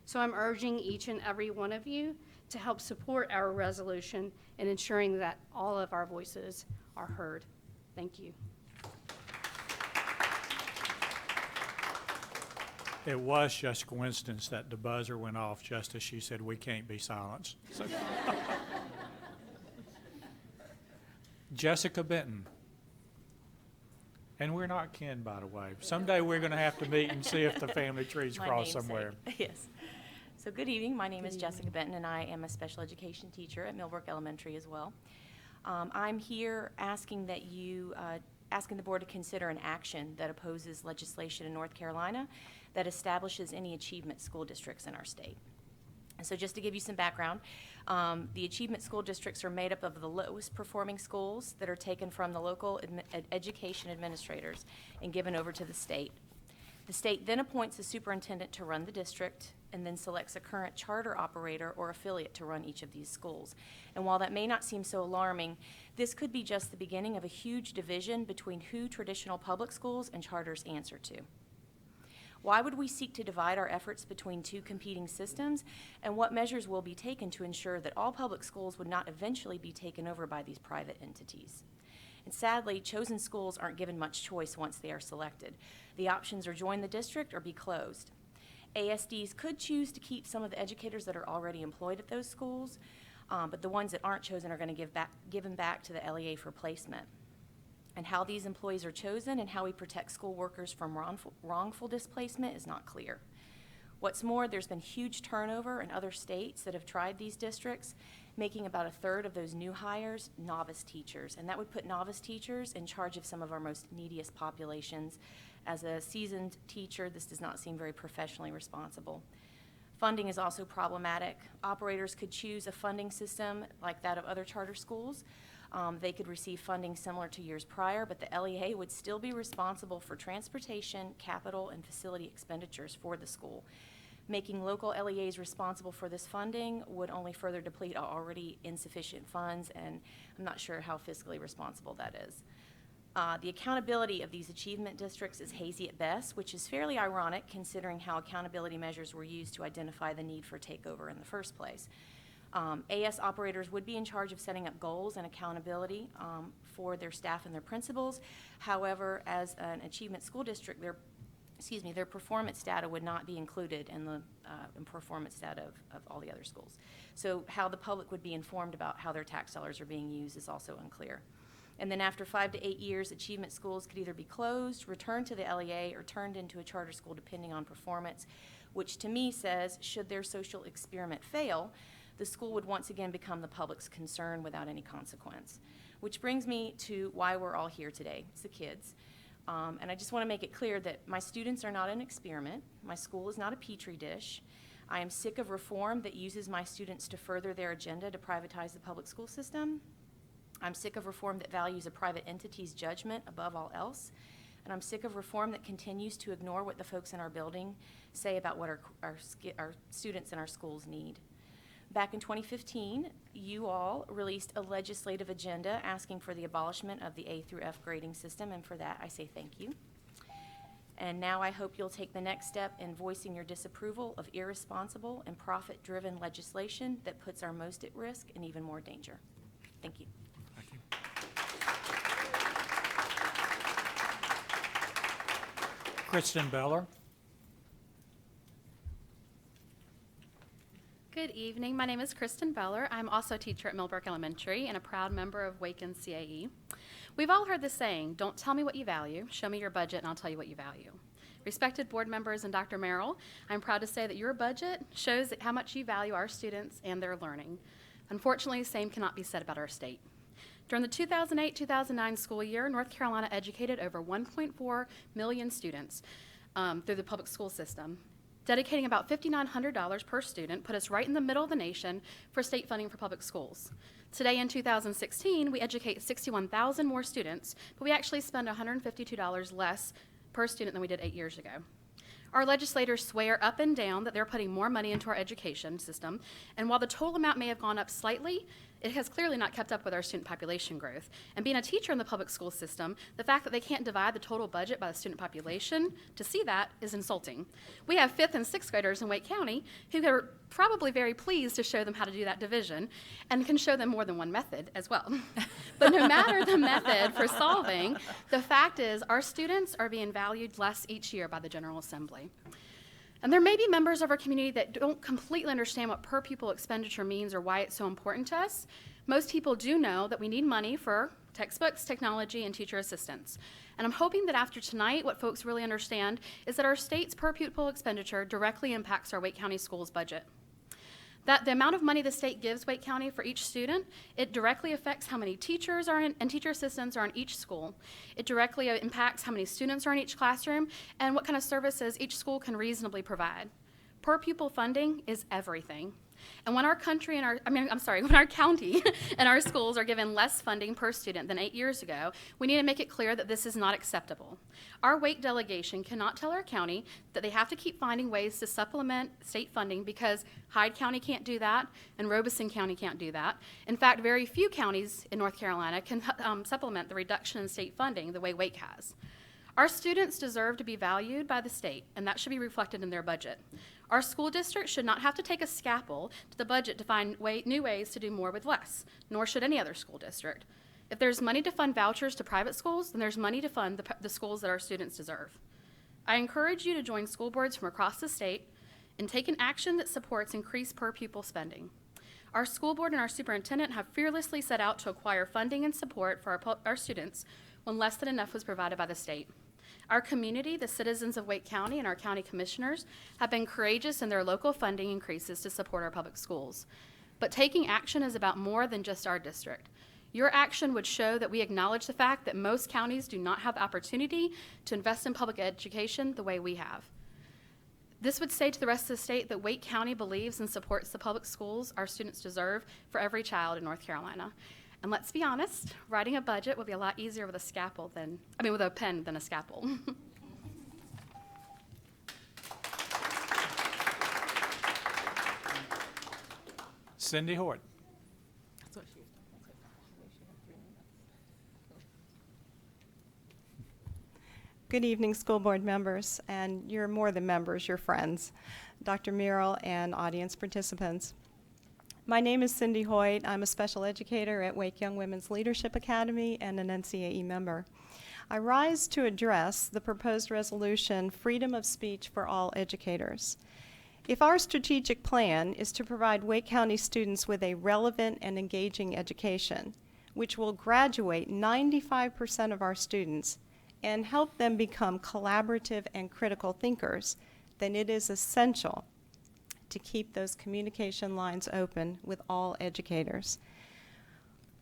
So I'm urging each and every one of you to help support our resolution in ensuring that all of our voices are heard. Thank you. It was just coincidence that the buzzer went off just as she said, "We can't be silenced." So. Jessica Benton. And we're not kin, by the way. Someday we're going to have to meet and see if the family trees My cross namesake. somewhere. Yes. So good evening. My name is Jessica Benton, and I am a special education teacher at Millbrook Elementary as well. I'm here asking that you, asking the board to consider an action that opposes legislation in North Carolina that establishes any achievement school districts in our state. And so just to give you some background, the achievement school districts are made up of the lowest performing schools that are taken from the local education administrators and given over to the state. The state then appoints a superintendent to run the district and then selects a current charter operator or affiliate to run each of these schools. And while that may not seem so alarming, this could be just the beginning of a huge division between who traditional public schools and charters answer to. Why would we seek to divide our efforts between two competing systems, and what measures will be taken to ensure that all public schools would not eventually be taken over by these private entities? And sadly, chosen schools aren't given much choice once they are selected. The options are join the district or be closed. ASDs could choose to keep some of the educators that are already employed at those schools, but the ones that aren't chosen are going to give them back to the LEA for placement. And how these employees are chosen and how we protect school workers from wrongful displacement is not clear. What's more, there's been huge turnover in other states that have tried these districts, making about a third of those new hires novice teachers. And that would put novice teachers in charge of some of our most neediest populations. As a seasoned teacher, this does not seem very professionally responsible. Funding is also problematic. Operators could choose a funding system like that of other charter schools. They could receive funding similar to years prior, but the LEA would still be responsible for transportation, capital, and facility expenditures for the school. Making local LEAs responsible for this funding would only further deplete our already insufficient funds, and I'm not sure how fiscally responsible that is. The accountability of these achievement districts is hazy at best, which is fairly ironic considering how accountability measures were used to identify the need for takeover in the first place. AS operators would be in charge of setting up goals and accountability for their staff and their principals. However, as an achievement school district, their performance data would not be included in the performance data of all the other schools. So how the public would be informed about how their tax dollars are being used is also unclear. And then after 5 to 8 years, achievement schools could either be closed, returned to the LEA, or turned into a charter school depending on performance, which to me says, should their social experiment fail, the school would once again become the public's concern without any consequence. Which brings me to why we're all here today. It's the kids. And I just want to make it clear that my students are not an experiment. My school is not a petri dish. I am sick of reform that uses my students to further their agenda to privatize the public school system. I'm sick of reform that values a private entity's judgment above all else. And I'm sick of reform that continues to ignore what the folks in our building say about what our students in our schools need. Back in 2015, you all released a legislative agenda asking for the abolishment of the A through F grading system, and for that I say thank you. And now I hope you'll take the next step in voicing your disapproval of irresponsible and profit-driven legislation that puts our most at risk and even more danger. Thank you. Kristen Beller. Good evening. My name is Kristen Beller. I'm also a teacher at Millbrook Elementary and a proud member of Wake NCAE. We've all heard the saying, don't tell me what you value, show me your budget and I'll tell you what you value. Respected board members and Dr. Merrill, I'm proud to say that your budget shows how much you value our students and their learning. Unfortunately, the same cannot be said about our state. During the 2008-2009 school year, North Carolina educated over 1.4 million students through the public school system. Dedicating about $5,900 per student put us right in the middle of the nation for state funding for public schools. Today in 2016, we educate 61,000 more students, but we actually spend $152 less per student than we did 8 years ago. Our legislators swear up and down that they're putting more money into our education system, and while the total amount may have gone up slightly, it has clearly not kept up with our student population growth. And being a teacher in the public school system, the fact that they can't divide the total budget by the student population, to see that is insulting. We have 5th and 6th graders in Wake County who are probably very pleased to show them how to do that division and can show them more than one method as well. But no matter the method for solving, the fact is our students are being valued less each year by the General Assembly. And there may be members of our community that don't completely understand what per pupil expenditure means or why it's so important to us. Most people do know that we need money for textbooks, technology, and teacher assistants. And I'm hoping that after tonight, what folks really understand is that our state's per pupil expenditure directly impacts our Wake County Schools budget. That the amount of money the state gives Wake County for each student, it directly affects how many teachers are in, and teacher assistants are in each school. It directly impacts how many students are in each classroom and what kind of services each school can reasonably provide. Per pupil funding is everything. And when our country and when our county and our schools are given less funding per student than 8 years ago, we need to make it clear that this is not acceptable. Our Wake delegation cannot tell our county that they have to keep finding ways to supplement state funding because Hyde County can't do that and Robeson County can't do that. In fact, very few counties in North Carolina can supplement the reduction in state funding the way Wake has. Our students deserve to be valued by the state, and that should be reflected in their budget. Our school district should not have to take a scalpel to the budget to find new ways to do more with less, nor should any other school district. If there's money to fund vouchers to private schools, then there's money to fund the schools that our students deserve. I encourage you to join school boards from across the state and take an action that supports increased per pupil spending. Our school board and our superintendent have fearlessly set out to acquire funding and support for our students when less than enough was provided by the state. Our community, the citizens of Wake County, and our county commissioners have been courageous in their local funding increases to support our public schools. But taking action is about more than just our district. Your action would show that we acknowledge the fact that most counties do not have the opportunity to invest in public education the way we have. This would say to the rest of the state that Wake County believes and supports the public schools our students deserve for every child in North Carolina. And let's be honest, writing a budget would be a lot easier with a pen than a scalpel. Cindy Hoyt. Good evening, school board members, and you're more than members, you're friends, Dr. Merrill and audience participants. My name is Cindy Hoyt. I'm a special educator at Wake Young Women's Leadership Academy and an NCAE member. I rise to address the proposed resolution, Freedom of Speech for All Educators. If our strategic plan is to provide Wake County students with a relevant and engaging education, which will graduate 95% of our students and help them become collaborative and critical thinkers, then it is essential to keep those communication lines open with all educators.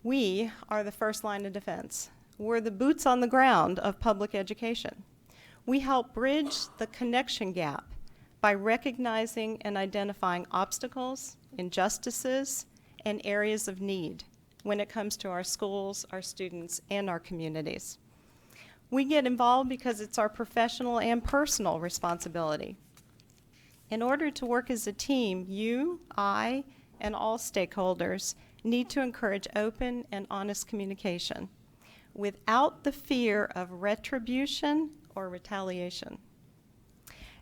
We are the first line of defense. We're the boots on the ground of public education. We help bridge the connection gap by recognizing and identifying obstacles, injustices, and areas of need when it comes to our schools, our students, and our communities. We get involved because it's our professional and personal responsibility. In order to work as a team, you, I, and all stakeholders need to encourage open and honest communication without the fear of retribution or retaliation.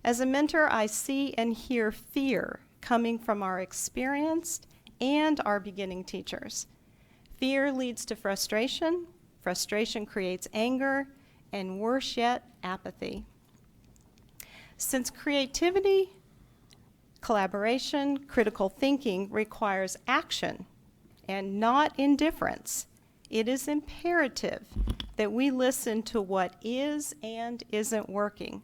As a mentor, I see and hear fear coming from our experienced and our beginning teachers. Fear leads to frustration, frustration creates anger, and worse yet, apathy. Since creativity, collaboration, critical thinking requires action and not indifference, it is imperative that we listen to what is and isn't working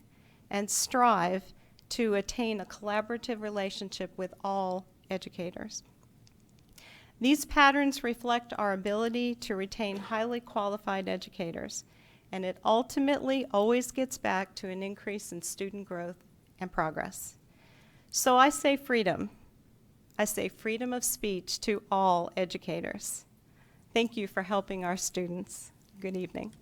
and strive to attain a collaborative relationship with all educators. These patterns reflect our ability to retain highly qualified educators, and it ultimately always gets back to an increase in student growth and progress. So I say freedom. I say freedom of speech to all educators. Thank you for helping our students. Good evening.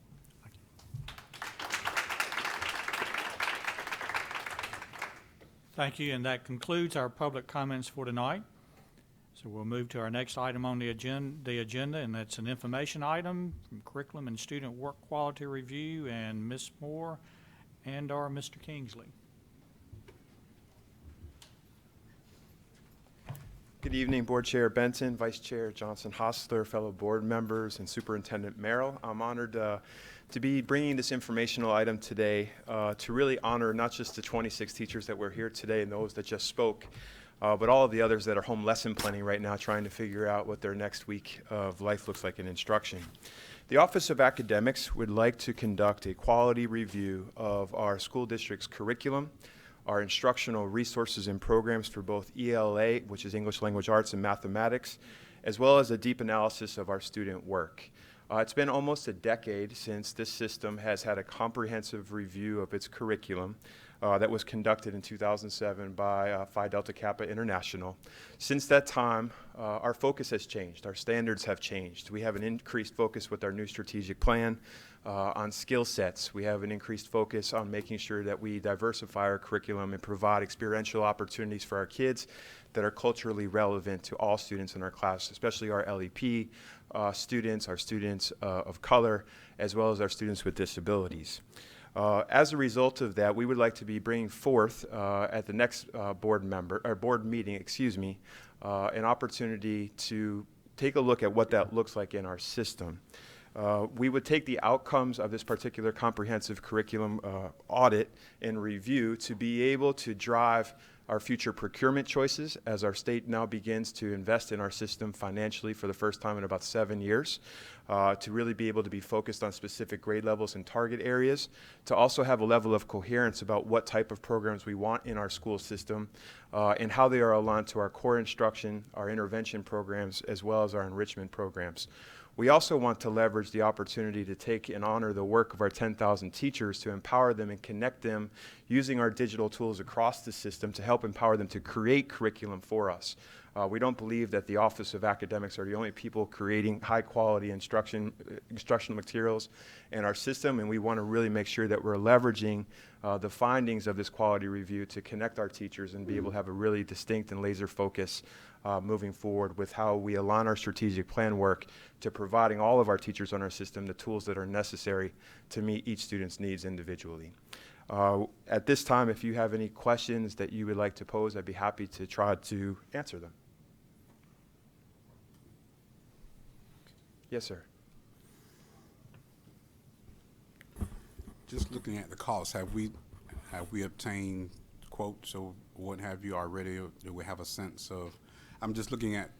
Thank you, and that concludes our public comments for tonight. So we'll move to our next item on the agenda, and that's an information item from Curriculum and Student Work Quality Review, and Ms. Moore and/or Mr. Kingsley. Good evening, Board Chair Benton, Vice Chair Johnson-Hostler, fellow board members, and Superintendent Merrill. I'm honored to be bringing this informational item today to really honor not just the 26 teachers that were here today and those that just spoke, but all of the others that are home lesson planning right now, trying to figure out what their next week of life looks like in instruction. The Office of Academics would like to conduct a quality review of our school district's curriculum, our instructional resources and programs for both ELA, which is English Language Arts and Mathematics, as well as a deep analysis of our student work. It's been almost a decade since this system has had a comprehensive review of its curriculum that was conducted in 2007 by Phi Delta Kappa International. Since that time, our focus has changed. Our standards have changed. We have an increased focus with our new strategic plan on skill sets. We have an increased focus on making sure that we diversify our curriculum and provide experiential opportunities for our kids that are culturally relevant to all students in our class, especially our LEP students, our students of color, as well as our students with disabilities. As a result of that, we would like to be bringing forth at the next board meeting, an opportunity to take a look at what that looks like in our system. We would take the outcomes of this particular comprehensive curriculum audit and review to be able to drive our future procurement choices as our state now begins to invest in our system financially for the first time in about 7 years, to really be able to be focused on specific grade levels and target areas, to also have a level of coherence about what type of programs we want in our school system and how they are aligned to our core instruction, our intervention programs, as well as our enrichment programs. We also want to leverage the opportunity to take and honor the work of our 10,000 teachers to empower them and connect them using our digital tools across the system to help empower them to create curriculum for us. We don't believe that the Office of Academics are the only people creating high-quality instructional materials in our system, and we want to really make sure that we're leveraging the findings of this quality review to connect our teachers and be able to have a really distinct and laser focus moving forward with how we align our strategic plan work to providing all of our teachers on our system the tools that are necessary to meet each student's needs individually. At this time, if you have any questions that you would like to pose, I'd be happy to try to answer them. Yes, sir. Just looking at the costs, have we obtained quotes or what have you already, or do we have a sense of? I'm just looking at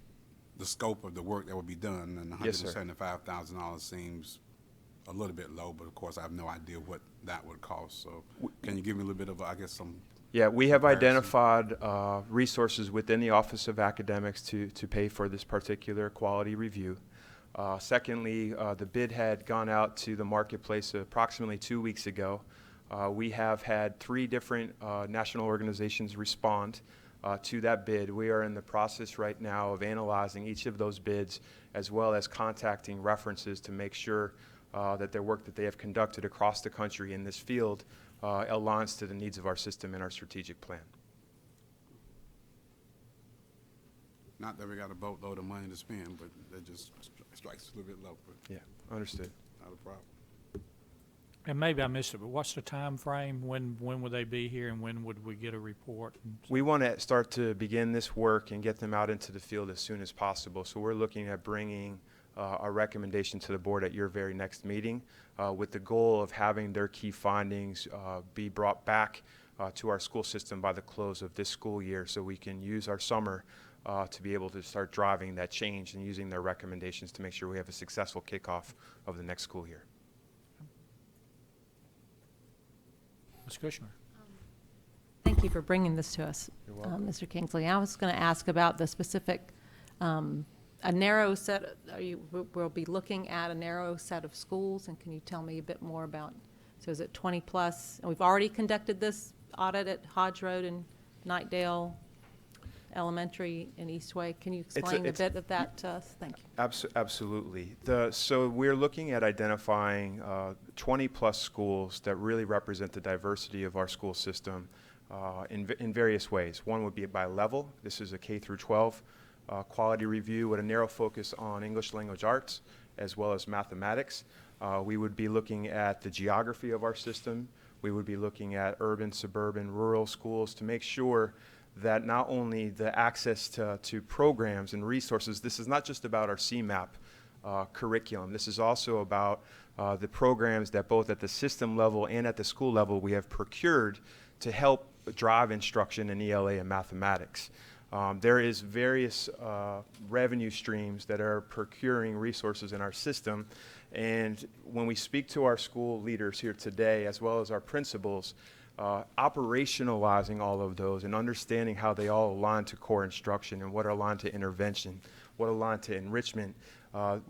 the scope of the work that would be done, and $175,000 seems a little bit low, but of course I have no idea what that would cost. So can you give me a little bit of, I guess, some? Yeah, we have identified resources within the Office of Academics to pay for this particular quality review. Secondly, the bid had gone out to the marketplace approximately 2 weeks ago. We have had 3 different national organizations respond to that bid. We are in the process right now of analyzing each of those bids, as well as contacting references to make sure that their work that they have conducted across the country in this field aligns to the needs of our system and our strategic plan. Not that we got a boatload of money to spend, but that just strikes a little bit low. But yeah, understood. Not a problem. And maybe I missed it, but what's the time frame? When would they be here, and when would we get a report? We want to start to begin this work and get them out into the field as soon as possible. So we're looking at bringing a recommendation to the board at your very next meeting with the goal of having their key findings be brought back to our school system by the close of this school year, so we can use our summer to be able to start driving that change and using their recommendations to make sure we have a successful kickoff of the next school year. Ms. Kushner. Thank you for bringing this to us, You're welcome. Mr. Kingsley. I was going to ask about the specific, a narrow set, we'll be looking at a narrow set of schools, and can you tell me a bit more about, so is it 20 plus? And we've already conducted this audit at Hodge Road and Knightdale Elementary in Eastway. Can you explain a bit of that to us? Thank you. Absolutely. So we're looking at identifying 20 plus schools that really represent the diversity of our school system in various ways. One would be by level. This is a K through 12 quality review with a narrow focus on English language arts as well as mathematics. We would be looking at the geography of our system. We would be looking at urban, suburban, rural schools to make sure that not only the access to programs and resources, this is not just about our CMAP curriculum. This is also about the programs that both at the system level and at the school level we have procured to help drive instruction in ELA and mathematics. There is various revenue streams that are procuring resources in our system, and when we speak to our school leaders here today, as well as our principals, operationalizing all of those and understanding how they all align to core instruction and what are aligned to intervention, what align to enrichment,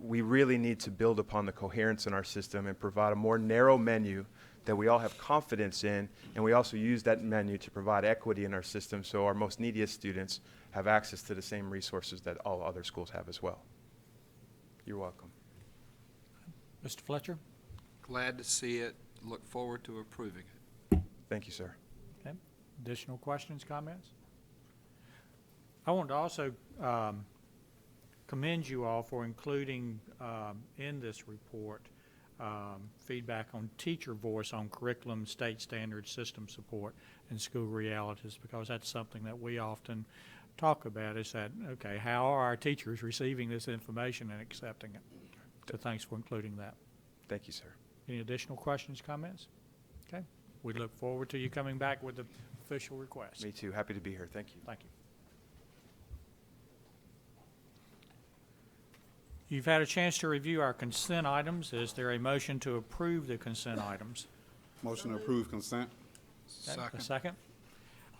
we really need to build upon the coherence in our system and provide a more narrow menu that we all have confidence in, and we also use that menu to provide equity in our system so our most neediest students have access to the same resources that all other schools have as well. You're welcome. Mr. Fletcher. Glad to see it. Look forward to approving it. Thank you, sir. Okay. Additional questions, comments? I want to also commend you all for including in this report feedback on teacher voice on curriculum, state standards, system support, and school realities, because that's something that we often talk about, is that, okay, how are our teachers receiving this information and accepting it? So thanks for including that. Thank you, sir. Any additional questions, comments? Okay. We look forward to you coming back with the official request. Me too. Happy to be here. Thank you. Thank you. You've had a chance to review our consent items. Is there a motion to approve the consent items? Motion to approve consent. Okay, a second.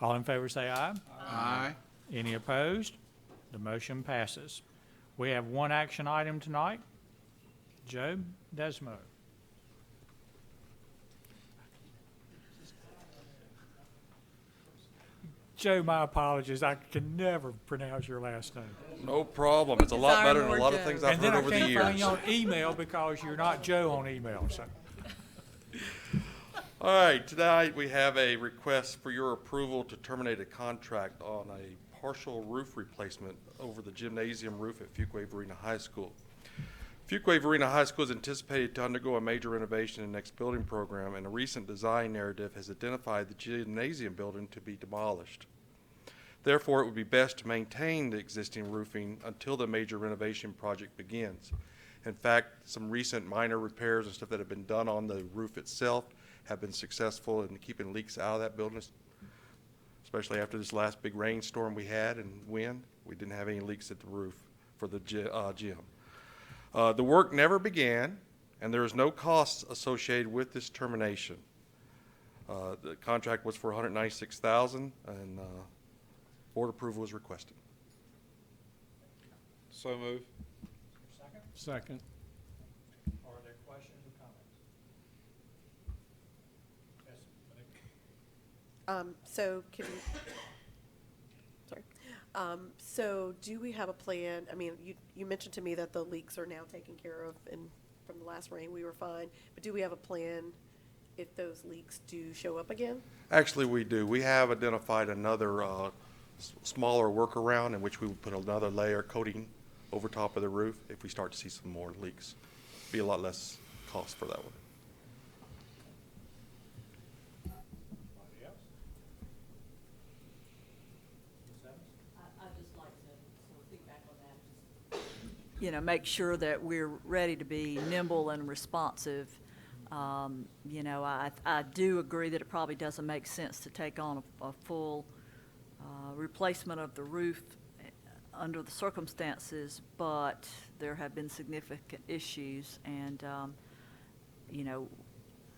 All in favor say aye. Aye. Any opposed? The motion passes. We have one action item tonight. Joe Desmo. Joe, my apologies. I can never pronounce your last name. No problem. It's a lot better than a lot of things I've heard over the And then I can't find years. you on email because you're not Joe on email. So. All right, tonight we have a request for your approval to terminate a contract on a partial roof replacement over the gymnasium roof at Fuquay-Varina High School. Fuquay-Varina High School is anticipated to undergo a major renovation in the next building program, and a recent design narrative has identified the gymnasium building to be demolished. Therefore, it would be best to maintain the existing roofing until the major renovation project begins. In fact, some recent minor repairs and stuff that have been done on the roof itself have been successful in keeping leaks out of that building, especially after this last big rainstorm we had and wind. We didn't have any leaks at the roof for the gym. The work never began, and there is no cost associated with this termination. The contract was for $196,000, and board approval was requested. So move. Second? Second. Are there questions or comments? Yes, So can so do we have a plan? I mean, you mentioned to me that the leaks are now taken care of, and from the last rain we were fine, but do we have a plan if those leaks do show up again? Actually, we do. We have identified another smaller workaround in which we would put another layer coating over top of the roof if we start to see some more leaks. Be a lot less cost for that one. Anybody else? Ms. Evans? I'd just like to sort of think back on that. Make sure that we're ready to be nimble and responsive You know, I do agree that it probably doesn't make sense to take on a full replacement of the roof under the circumstances, but there have been significant issues, and you know,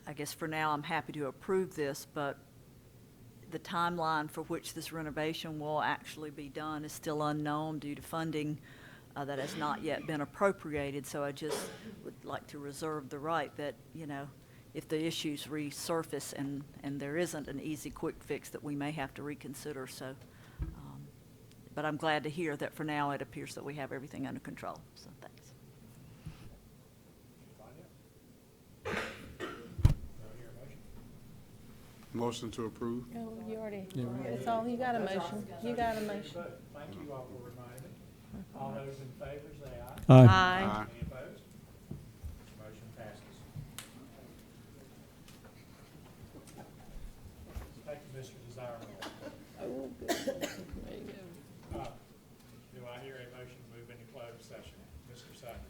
I guess for now I'm happy to approve this, but the timeline for which this renovation will actually be done is still unknown due to funding that has not yet been appropriated. So I just would like to reserve the right that, you know, if the issues resurface and there isn't an easy quick fix, that we may have to reconsider. So, but I'm glad to hear that for now it appears that we have everything under control. So thanks. Motion to approve. Oh, you already, it's all, you got a motion. You got a motion. Thank you all for reminding me. All those in favor say aye. Aye. Aye. Any opposed? Motion passes. Thank you, Mr. Desirable. Oh, good. There you go. Do I hear a motion to move into closed session? Mr. Sutton.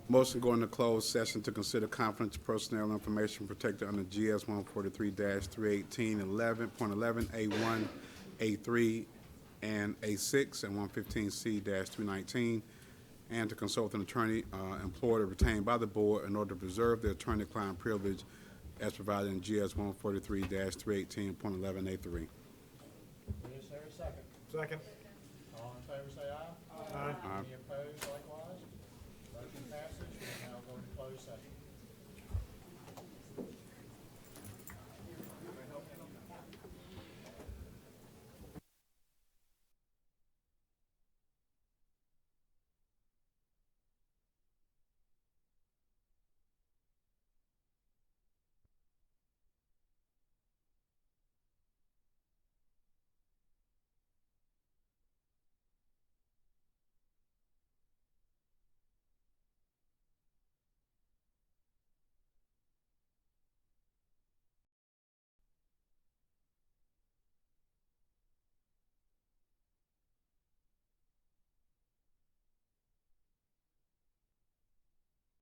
Motion go into closed session to consider confidential personnel information protected under GS 143-318, 11.11, A1, A3, and A6, and 115C-319, and to consult with an attorney employed or retained by the board in order to preserve the attorney-client privilege as provided in GS 143-318.11, A3. Is there a second? Second. All in favor say aye. Aye. Any opposed likewise? Motion passes. We will now go into closed session.